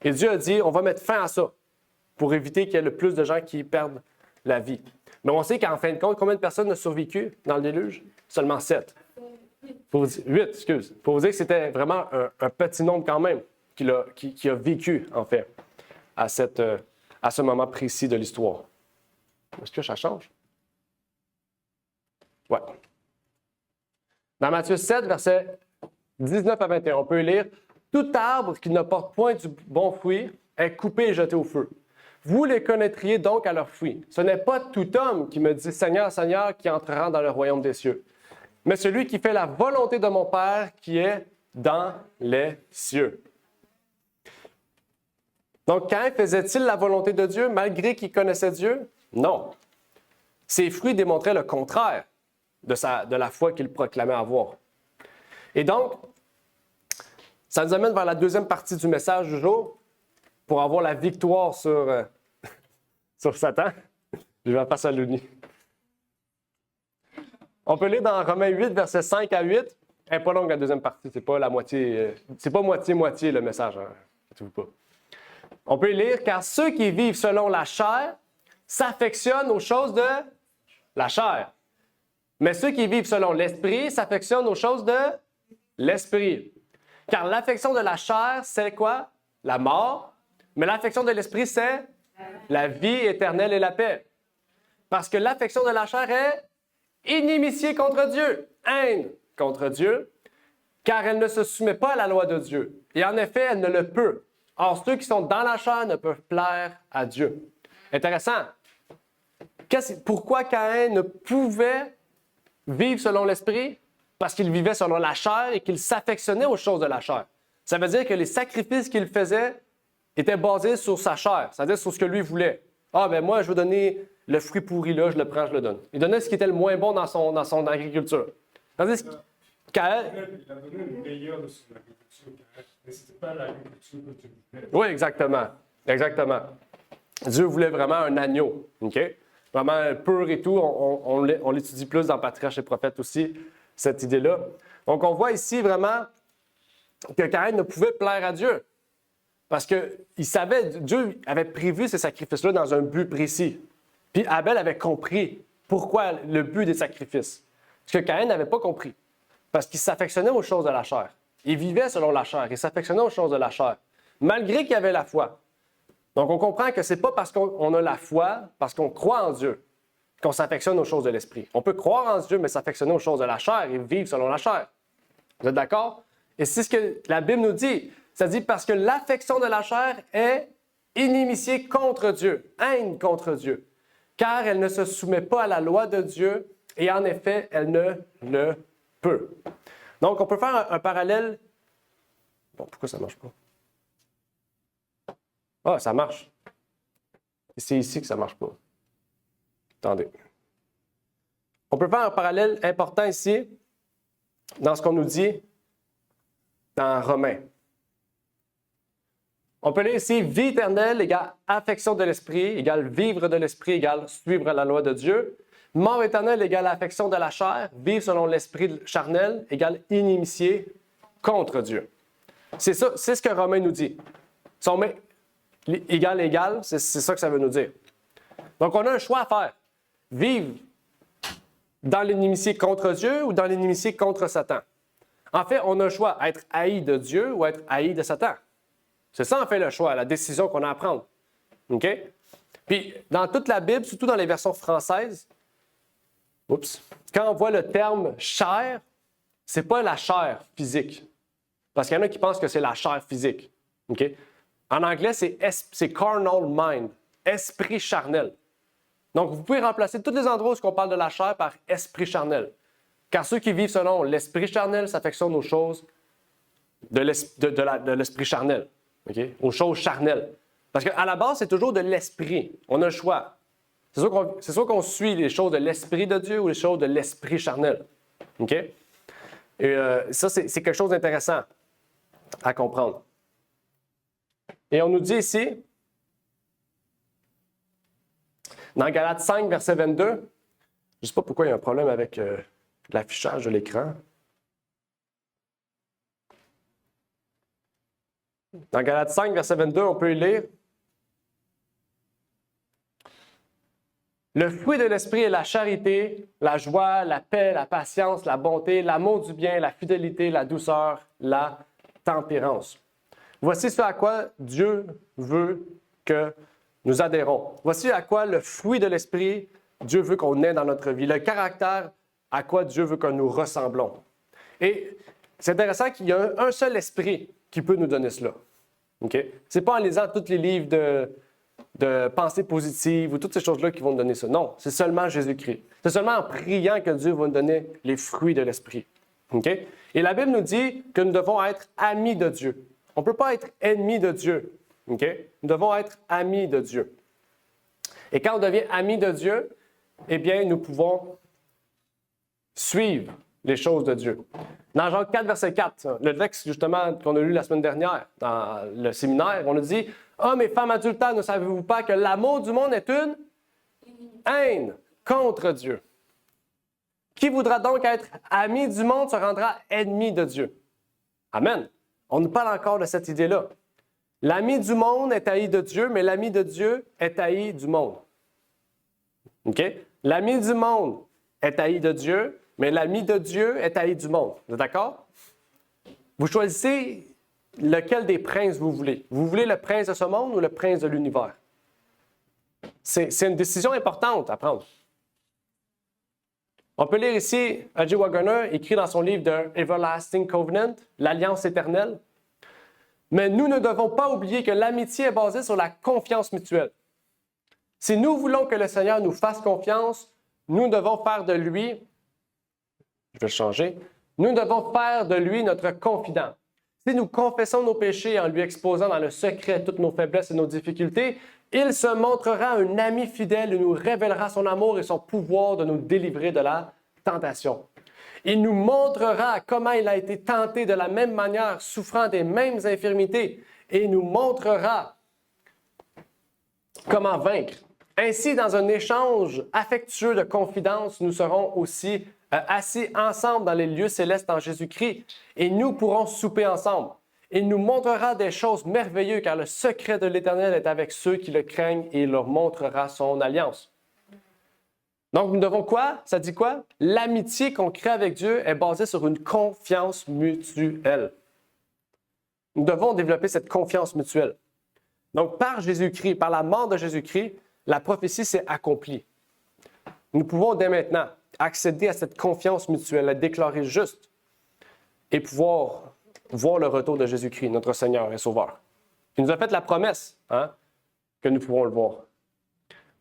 Et Dieu a dit, on va mettre fin à ça pour éviter qu'il y ait le plus de gens qui perdent la vie. Mais on sait qu'en fin de compte, combien de personnes ont survécu dans le déluge? Seulement 7. 8, excuse. Pour vous dire que c'était vraiment un petit nombre quand même qui a vécu, en fait, à ce moment précis de l'histoire. Est-ce que ça change? Ouais. Dans Matthieu 7, versets 19 à 21, on peut lire « Tout arbre qui ne porte point du bon fruit est coupé et jeté au feu. Vous les connaîtriez donc à leurs fruits. Ce n'est pas tout homme qui me dit « Seigneur, Seigneur » qui entrera dans le royaume des cieux, mais celui qui fait la volonté de mon Père qui est dans les cieux. » Donc, Caïn faisait-il la volonté de Dieu malgré qu'il connaissait Dieu? Non. Ses fruits démontraient le contraire de la foi qu'il proclamait avoir. Et donc, ça nous amène vers la deuxième partie du message du jour pour avoir la victoire sur Satan. Je vais passer à l'uni. On peut lire dans Romains 8, versets 5 à 8. Elle n'est pas longue la deuxième partie, c'est pas la moitié. C'est pas moitié-moitié le message. Hein. Pas. On peut lire, car ceux qui vivent selon la chair s'affectionnent aux choses de la chair. Mais ceux qui vivent selon l'esprit s'affectionnent aux choses de l'esprit. Car l'affection de la chair, c'est quoi? La mort. Mais l'affection de l'esprit, c'est la vie éternelle et la paix. Parce que l'affection de la chair est inimitié contre Dieu, haine contre Dieu, car elle ne se soumet pas à la loi de Dieu. Et en effet, elle ne le peut. Or, ceux qui sont dans la chair ne peuvent plaire à Dieu. Intéressant. Pourquoi Caïn ne pouvait vivre selon l'esprit? Parce qu'il vivait selon la chair et qu'il s'affectionnait aux choses de la chair. Ça veut dire que les sacrifices qu'il faisait étaient basés sur sa chair, c'est-à-dire sur ce que lui voulait. Ah, ben moi, je veux donner le fruit pourri là, je le prends, je le donne. Il donnait ce qui était le moins bon dans son agriculture. Tandis que Caïn... Il a donné le meilleur de son agriculture, mais ce n'était pas l'agriculture que tu voulais. Oui, exactement. Exactement. Dieu voulait vraiment un agneau, OK? Vraiment pur et tout. On l'étudie plus dans Patriarches et Prophètes aussi, cette idée-là. Donc, on voit ici vraiment que Caïn ne pouvait plaire à Dieu. Parce qu'il savait, Dieu avait prévu ces sacrifices-là dans un but précis. Puis Abel avait compris pourquoi le but des sacrifices. Ce que Caïn n'avait pas compris. Parce qu'il s'affectionnait aux choses de la chair. Il vivait selon la chair. Il s'affectionnait aux choses de la chair. Malgré qu'il avait la foi. Donc, on comprend que ce n'est pas parce qu'on a la foi, parce qu'on croit en Dieu, qu'on s'affectionne aux choses de l'esprit. On peut croire en Dieu, mais s'affectionner aux choses de la chair et vivre selon la chair. Vous êtes d'accord? Et c'est ce que la Bible nous dit. Ça dit parce que l'affection de la chair est inimitié contre Dieu, haine contre Dieu, car elle ne se soumet pas à la loi de Dieu et en effet, elle ne le peut. Donc, on peut faire un parallèle. Bon, pourquoi ça ne marche pas? Ah, ça marche. C'est ici que ça ne marche pas. Attendez. On peut faire un parallèle important ici dans ce qu'on nous dit dans Romains. On peut lire ici, vie éternelle égale affection de l'esprit, égale vivre de l'esprit, égale suivre la loi de Dieu. Mort éternelle égale affection de la chair, vivre selon l'esprit charnel, égale inimitié contre Dieu. C'est ça, c'est ce que Romains nous dit. Si on met égal, c'est ça que ça veut nous dire. Donc, on a un choix à faire. Vivre dans l'inimitié contre Dieu ou dans l'inimitié contre Satan. En fait, on a le choix, être haï de Dieu ou être haï de Satan. C'est ça, en fait, le choix, la décision qu'on a à prendre. OK? Puis, dans toute la Bible, surtout dans les versions françaises, quand on voit le terme « chair », c'est pas la chair physique. Parce qu'il y en a qui pensent que c'est la chair physique. OK? En anglais, c'est « carnal mind », esprit charnel. Donc, vous pouvez remplacer tous les endroits où on parle de la chair par « esprit charnel ». Car ceux qui vivent selon l'esprit charnel s'affectionnent aux choses de l'esprit charnel. Okay? Aux choses charnelles. Parce qu'à la base, c'est toujours de l'esprit. On a le choix. C'est soit qu'on suit les choses de l'esprit de Dieu ou les choses de l'esprit charnel. OK? Et ça, c'est quelque chose d'intéressant à comprendre. Et on nous dit ici, dans Galates 5, verset 22, je ne sais pas pourquoi il y a un problème avec l'affichage de l'écran. Dans Galates 5, verset 22, on peut y lire. Le fruit de l'esprit est la charité, la joie, la paix, la patience, la bonté, l'amour du bien, la fidélité, la douceur, la tempérance. Voici ce à quoi Dieu veut que nous adhérons. Voici à quoi le fruit de l'esprit, Dieu veut qu'on ait dans notre vie. Le caractère à quoi Dieu veut que nous ressemblons. Et c'est intéressant qu'il y a un seul esprit qui peut nous donner cela. Okay? Ce n'est pas en lisant tous les livres de pensée positive ou toutes ces choses-là qui vont nous donner ça. Non, c'est seulement Jésus-Christ. C'est seulement en priant que Dieu va nous donner les fruits de l'esprit. Okay? Et la Bible nous dit que nous devons être amis de Dieu. On ne peut pas être ennemis de Dieu. Okay? Nous devons être amis de Dieu. Et quand on devient amis de Dieu, eh bien, nous pouvons suivre les choses de Dieu. Dans Jean 4, verset 4, le texte justement qu'on a lu la semaine dernière dans le séminaire, on a dit « Hommes et femmes adultères, ne savez-vous pas que l'amour du monde est une haine contre Dieu? Qui voudra donc être ami du monde se rendra ennemi de Dieu. » Amen. On nous parle encore de cette idée-là. L'ami du monde est haï de Dieu, mais l'ami de Dieu est haï du monde. OK? L'ami du monde est haï de Dieu, mais l'ami de Dieu est haï du monde. Vous êtes d'accord? Vous choisissez lequel des princes vous voulez. Vous voulez le prince de ce monde ou le prince de l'univers? C'est une décision importante à prendre. On peut lire ici, A.J. Waggoner écrit dans son livre The Everlasting Covenant, l'Alliance éternelle. Mais nous ne devons pas oublier que l'amitié est basée sur la confiance mutuelle. Si nous voulons que le Seigneur nous fasse confiance, nous devons faire de lui, je vais changer, nous devons faire de lui notre confident. Si nous confessons nos péchés en lui exposant dans le secret toutes nos faiblesses et nos difficultés, il se montrera un ami fidèle et nous révélera son amour et son pouvoir de nous délivrer de la tentation. Il nous montrera comment il a été tenté de la même manière, souffrant des mêmes infirmités, et il nous montrera comment vaincre. Ainsi, dans un échange affectueux de confidence, nous serons aussi assis ensemble dans les lieux célestes en Jésus-Christ, et nous pourrons souper ensemble. Il nous montrera des choses merveilleuses, car le secret de l'Éternel est avec ceux qui le craignent, et il leur montrera son alliance. Donc, nous devons quoi? Ça dit quoi? L'amitié qu'on crée avec Dieu est basée sur une confiance mutuelle. Nous devons développer cette confiance mutuelle. Donc, par Jésus-Christ, par la mort de Jésus-Christ, la prophétie s'est accomplie. Nous pouvons dès maintenant accéder à cette confiance mutuelle, la déclarer juste et pouvoir voir le retour de Jésus-Christ, notre Seigneur et Sauveur. Il nous a fait la promesse que nous pourrons le voir.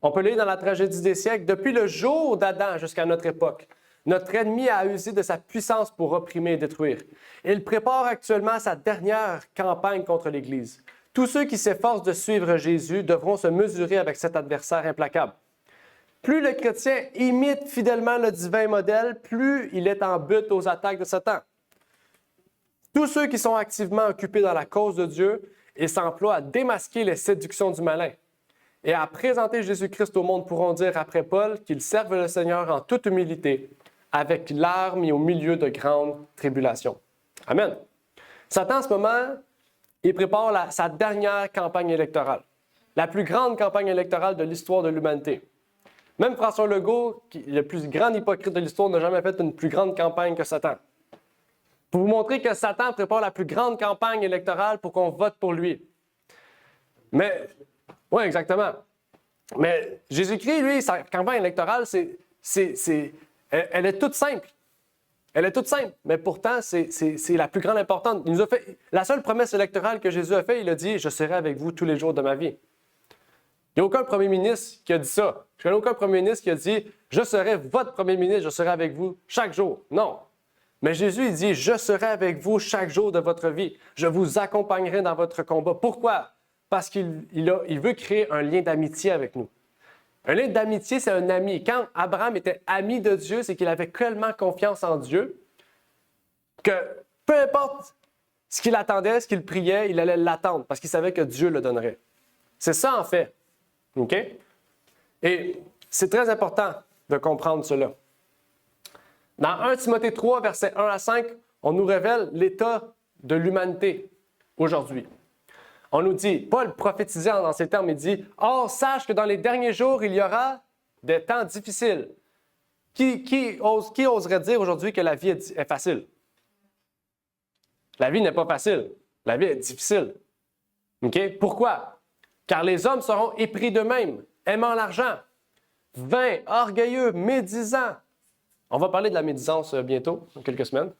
On peut lire dans la tragédie des siècles, depuis le jour d'Adam jusqu'à notre époque, notre ennemi a usé de sa puissance pour opprimer et détruire. Il prépare actuellement sa dernière campagne contre l'Église. Tous ceux qui s'efforcent de suivre Jésus devront se mesurer avec cet adversaire implacable. Plus le chrétien imite fidèlement le divin modèle, plus il est en butte aux attaques de Satan. Tous ceux qui sont activement occupés dans la cause de Dieu et s'emploient à démasquer les séductions du malin et à présenter Jésus-Christ au monde pourront dire après Paul qu'ils servent le Seigneur en toute humilité, avec larmes et au milieu de grandes tribulations. Amen. Satan, en ce moment, il prépare sa dernière campagne électorale, la plus grande campagne électorale de l'histoire de l'humanité. Même François Legault, le plus grand hypocrite de l'histoire, n'a jamais fait une plus grande campagne que Satan. Pour vous montrer que Satan prépare la plus grande campagne électorale pour qu'on vote pour lui. Mais, oui, exactement. Mais Jésus-Christ, lui, sa campagne électorale, elle est toute simple. Elle est toute simple, mais pourtant, c'est la plus grande importante. Il nous a fait, la seule promesse électorale que Jésus a faite, il a dit « Je serai avec vous tous les jours de ma vie ». Il n'y a aucun premier ministre qui a dit ça. Je connais aucun premier ministre qui a dit « Je serai votre premier ministre, je serai avec vous chaque jour ». Non. Mais Jésus, il dit « Je serai avec vous chaque jour de votre vie. Je vous accompagnerai dans votre combat ». Pourquoi? Parce qu'il veut créer un lien d'amitié avec nous. Un lien d'amitié, c'est un ami. Quand Abraham était ami de Dieu, c'est qu'il avait tellement confiance en Dieu que peu importe ce qu'il attendait, ce qu'il priait, il allait l'attendre parce qu'il savait que Dieu le donnerait. C'est ça en fait. OK? Et c'est très important de comprendre cela. Dans 1 Timothée 3, versets 1 à 5, on nous révèle l'état de l'humanité aujourd'hui. On nous dit, Paul prophétisant dans ces termes, il dit « Or, sache que dans les derniers jours, il y aura des temps difficiles. Qui oserait dire aujourd'hui que la vie est facile? La vie n'est pas facile. La vie est difficile. OK? Pourquoi? Car les hommes seront épris d'eux-mêmes, aimant l'argent, vains, orgueilleux, médisants. On va parler de la médisance bientôt, dans quelques semaines.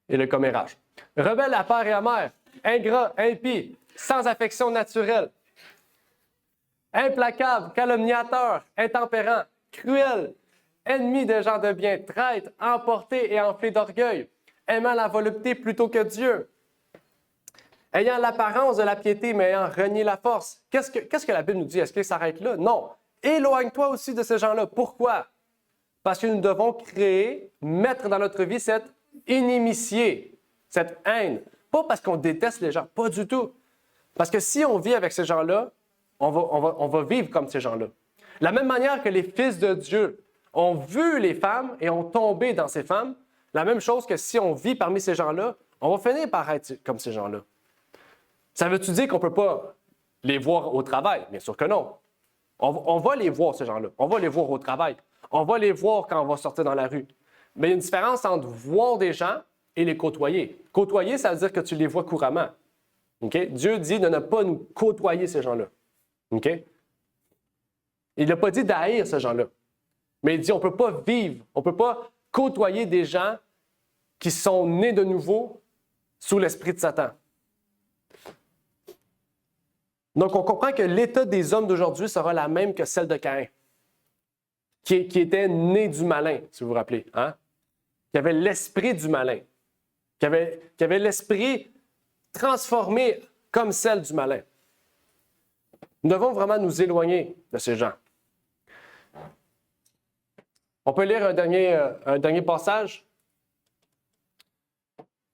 Et le commérage. Rebelles à père et à mère, ingrats, impies, sans affection naturelle, implacables, calomniateurs, intempérants, cruels, ennemis des gens de bien, traîtres, emportés et enflés d'orgueil, aimant la volupté plutôt que Dieu, ayant l'apparence de la piété, mais ayant renié la force. Qu'est-ce que la Bible nous dit? Est-ce qu'il s'arrête là? Non. Éloigne-toi aussi de ces gens-là. Pourquoi? Parce que nous devons mettre dans notre vie cette inimitié, cette haine. Pas parce qu'on déteste les gens, pas du tout. Parce que si on vit avec ces gens-là, on va vivre comme ces gens-là. De la même manière que les fils de Dieu ont vu les femmes et ont tombé dans ces femmes, la même chose que si on vit parmi ces gens-là, on va finir par être comme ces gens-là. Ça veut-tu dire qu'on ne peut pas les voir au travail? Bien sûr que non. On va les voir, ces gens-là. On va les voir au travail. On va les voir quand on va sortir dans la rue. Mais il y a une différence entre voir des gens et les côtoyer. Côtoyer, ça veut dire que tu les vois couramment. Okay? Dieu dit de ne pas nous côtoyer ces gens-là. Okay? Il n'a pas dit d'haïr ces gens-là. Mais il dit on ne peut pas vivre, on ne peut pas côtoyer des gens qui sont nés de nouveau sous l'esprit de Satan. Donc, on comprend que l'état des hommes d'aujourd'hui sera la même que celle de Caïn, qui était né du malin, si vous vous rappelez. Hein? Qui avait l'esprit du malin, qui avait l'esprit transformé comme celle du malin. Nous devons vraiment nous éloigner de ces gens. On peut lire un dernier passage.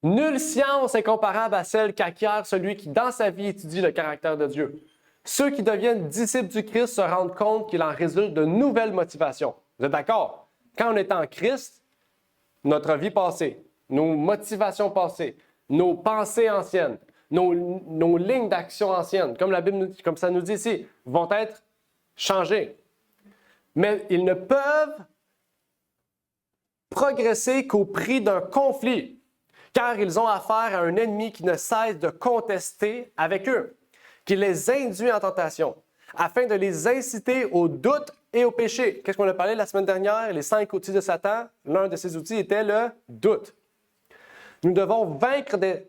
Nulle science est comparable à celle qu'acquiert celui qui, dans sa vie, étudie le caractère de Dieu. Ceux qui deviennent disciples du Christ se rendent compte qu'il en résulte de nouvelles motivations. Vous êtes d'accord? Quand on est en Christ, notre vie passée, nos motivations passées, nos pensées anciennes, nos lignes d'action anciennes, comme la Bible, comme ça nous dit ici, vont être changées. Mais ils ne peuvent progresser qu'au prix d'un conflit, car ils ont affaire à un ennemi qui ne cesse de contester avec eux, qui les induit en tentation, afin de les inciter au doute et au péché. Qu'est-ce qu'on a parlé la semaine dernière? Les 5 outils de Satan, l'un de ces outils était le doute. Nous devons vaincre des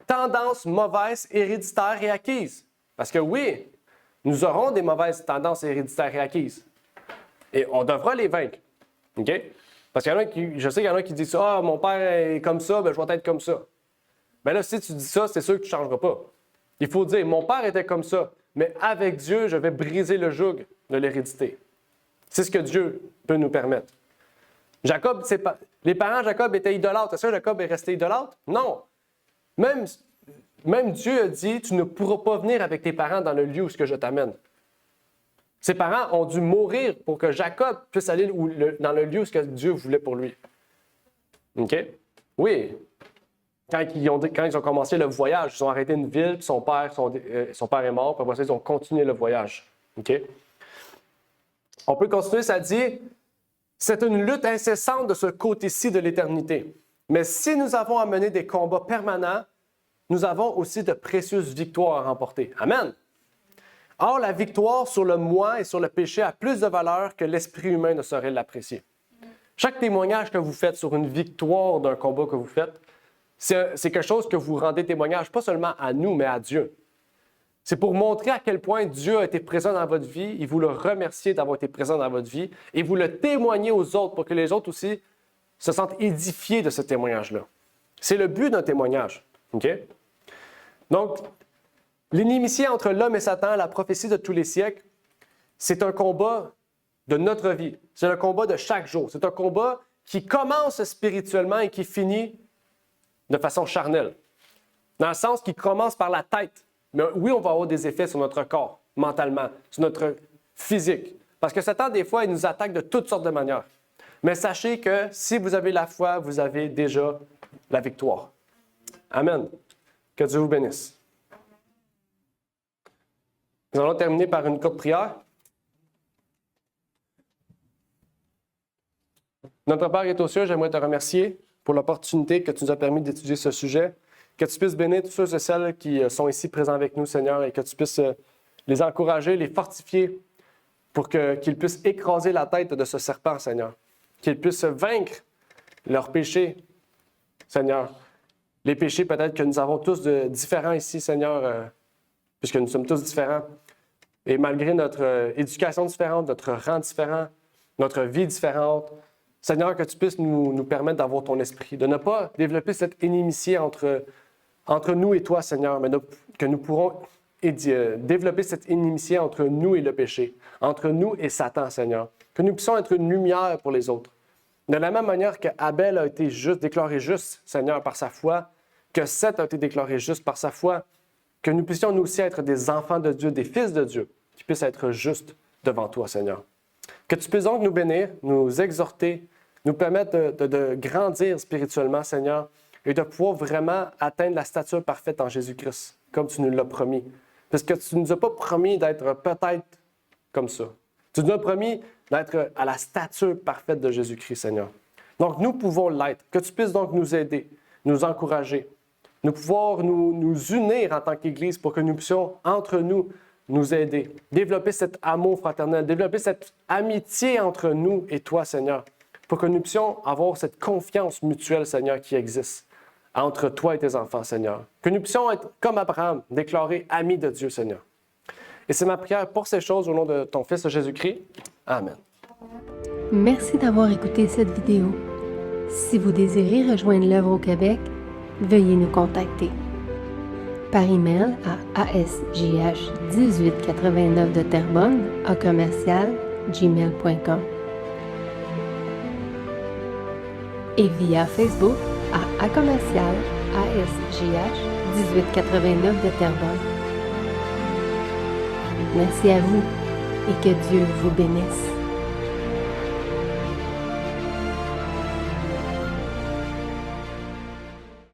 tendances mauvaises, héréditaires et acquises. Parce que oui, nous aurons des mauvaises tendances héréditaires et acquises. Et on devra les vaincre. OK? Parce qu'il je sais qu'il y en a qui disent « Ah, mon père est comme ça, ben, je vais être comme ça. » Bien là, si tu dis ça, c'est sûr que tu ne changeras pas. Il faut dire « Mon père était comme ça, mais avec Dieu, je vais briser le joug de l'hérédité. » C'est ce que Dieu peut nous permettre. Jacob, les parents de Jacob étaient idolâtres. Est-ce que Jacob est resté idolâtre? Non. Même Dieu a dit « Tu ne pourras pas venir avec tes parents dans le lieu où je t'amène. » Ses parents ont dû mourir pour que Jacob puisse aller dans le lieu où Dieu voulait pour lui. OK? Oui. Quand ils ont commencé le voyage, ils ont arrêté une ville, puis son père est mort, puis après ça, ils ont continué le voyage. OK? On peut continuer, ça dit, c'est une lutte incessante de ce côté-ci de l'éternité. Mais si nous avons à mener des combats permanents, nous avons aussi de précieuses victoires à remporter. Amen! Or, la victoire sur le moi et sur le péché a plus de valeur que l'esprit humain ne saurait l'apprécier. Chaque témoignage que vous faites sur une victoire d'un combat que vous faites, c'est quelque chose que vous rendez témoignage, pas seulement à nous, mais à Dieu. C'est pour montrer à quel point Dieu a été présent dans votre vie et vous le remercier d'avoir été présent dans votre vie et vous le témoignez aux autres pour que les autres aussi se sentent édifiés de ce témoignage-là. C'est le but d'un témoignage. OK? Donc, l'inimitié entre l'homme et Satan, la prophétie de tous les siècles, c'est un combat de notre vie. C'est un combat de chaque jour. C'est un combat qui commence spirituellement et qui finit de façon charnelle. Dans le sens qu'il commence par la tête. Mais oui, on va avoir des effets sur notre corps, mentalement, sur notre physique. Parce que Satan, des fois, il nous attaque de toutes sortes de manières. Mais sachez que si vous avez la foi, vous avez déjà la victoire. Amen. Que Dieu vous bénisse. Nous allons terminer par une courte prière. Notre Père qui est aux cieux, j'aimerais te remercier pour l'opportunité que tu nous as permis d'étudier ce sujet. Que tu puisses bénir tous ceux et celles qui sont ici présents avec nous, Seigneur, et que tu puisses les encourager, les fortifier pour qu'ils puissent écraser la tête de ce serpent, Seigneur. Qu'ils puissent vaincre leurs péchés, Seigneur. Les péchés peut-être que nous avons tous de différents ici, Seigneur, puisque nous sommes tous différents. Et malgré notre éducation différente, notre rang différent, notre vie différente, Seigneur, que tu puisses nous permettre d'avoir ton esprit, de ne pas développer cette inimitié entre nous et toi, Seigneur, mais que nous pourrons développer cette inimitié entre nous et le péché, entre nous et Satan, Seigneur. Que nous puissions être une lumière pour les autres. De la même manière que Abel a été déclaré juste, Seigneur, par sa foi, que Seth a été déclaré juste par sa foi, que nous puissions nous aussi être des enfants de Dieu, des fils de Dieu, qui puissent être justes devant toi, Seigneur. Que tu puisses donc nous bénir, nous exhorter, nous permettre de grandir spirituellement, Seigneur, et de pouvoir vraiment atteindre la stature parfaite en Jésus-Christ, comme tu nous l'as promis. Parce que tu ne nous as pas promis d'être peut-être comme ça. Tu nous as promis d'être à la stature parfaite de Jésus-Christ, Seigneur. Donc, nous pouvons l'être. Que tu puisses donc nous aider, nous encourager, nous pouvoir nous unir en tant qu'Église pour que nous puissions, entre nous, nous aider, développer cet amour fraternel, développer cette amitié entre nous et toi, Seigneur, pour que nous puissions avoir cette confiance mutuelle, Seigneur, qui existe entre toi et tes enfants, Seigneur. Que nous puissions être comme Abraham, déclarés amis de Dieu, Seigneur. Et c'est ma prière pour ces choses au nom de ton Fils Jésus-Christ. Amen. Merci d'avoir écouté cette vidéo. Si vous désirez rejoindre l'œuvre au Québec, veuillez nous contacter par email à asjh1889 de Terrebonne @gmail.com et via Facebook à commercial asjh1889 de Terrebonne. Merci à vous et que Dieu vous bénisse.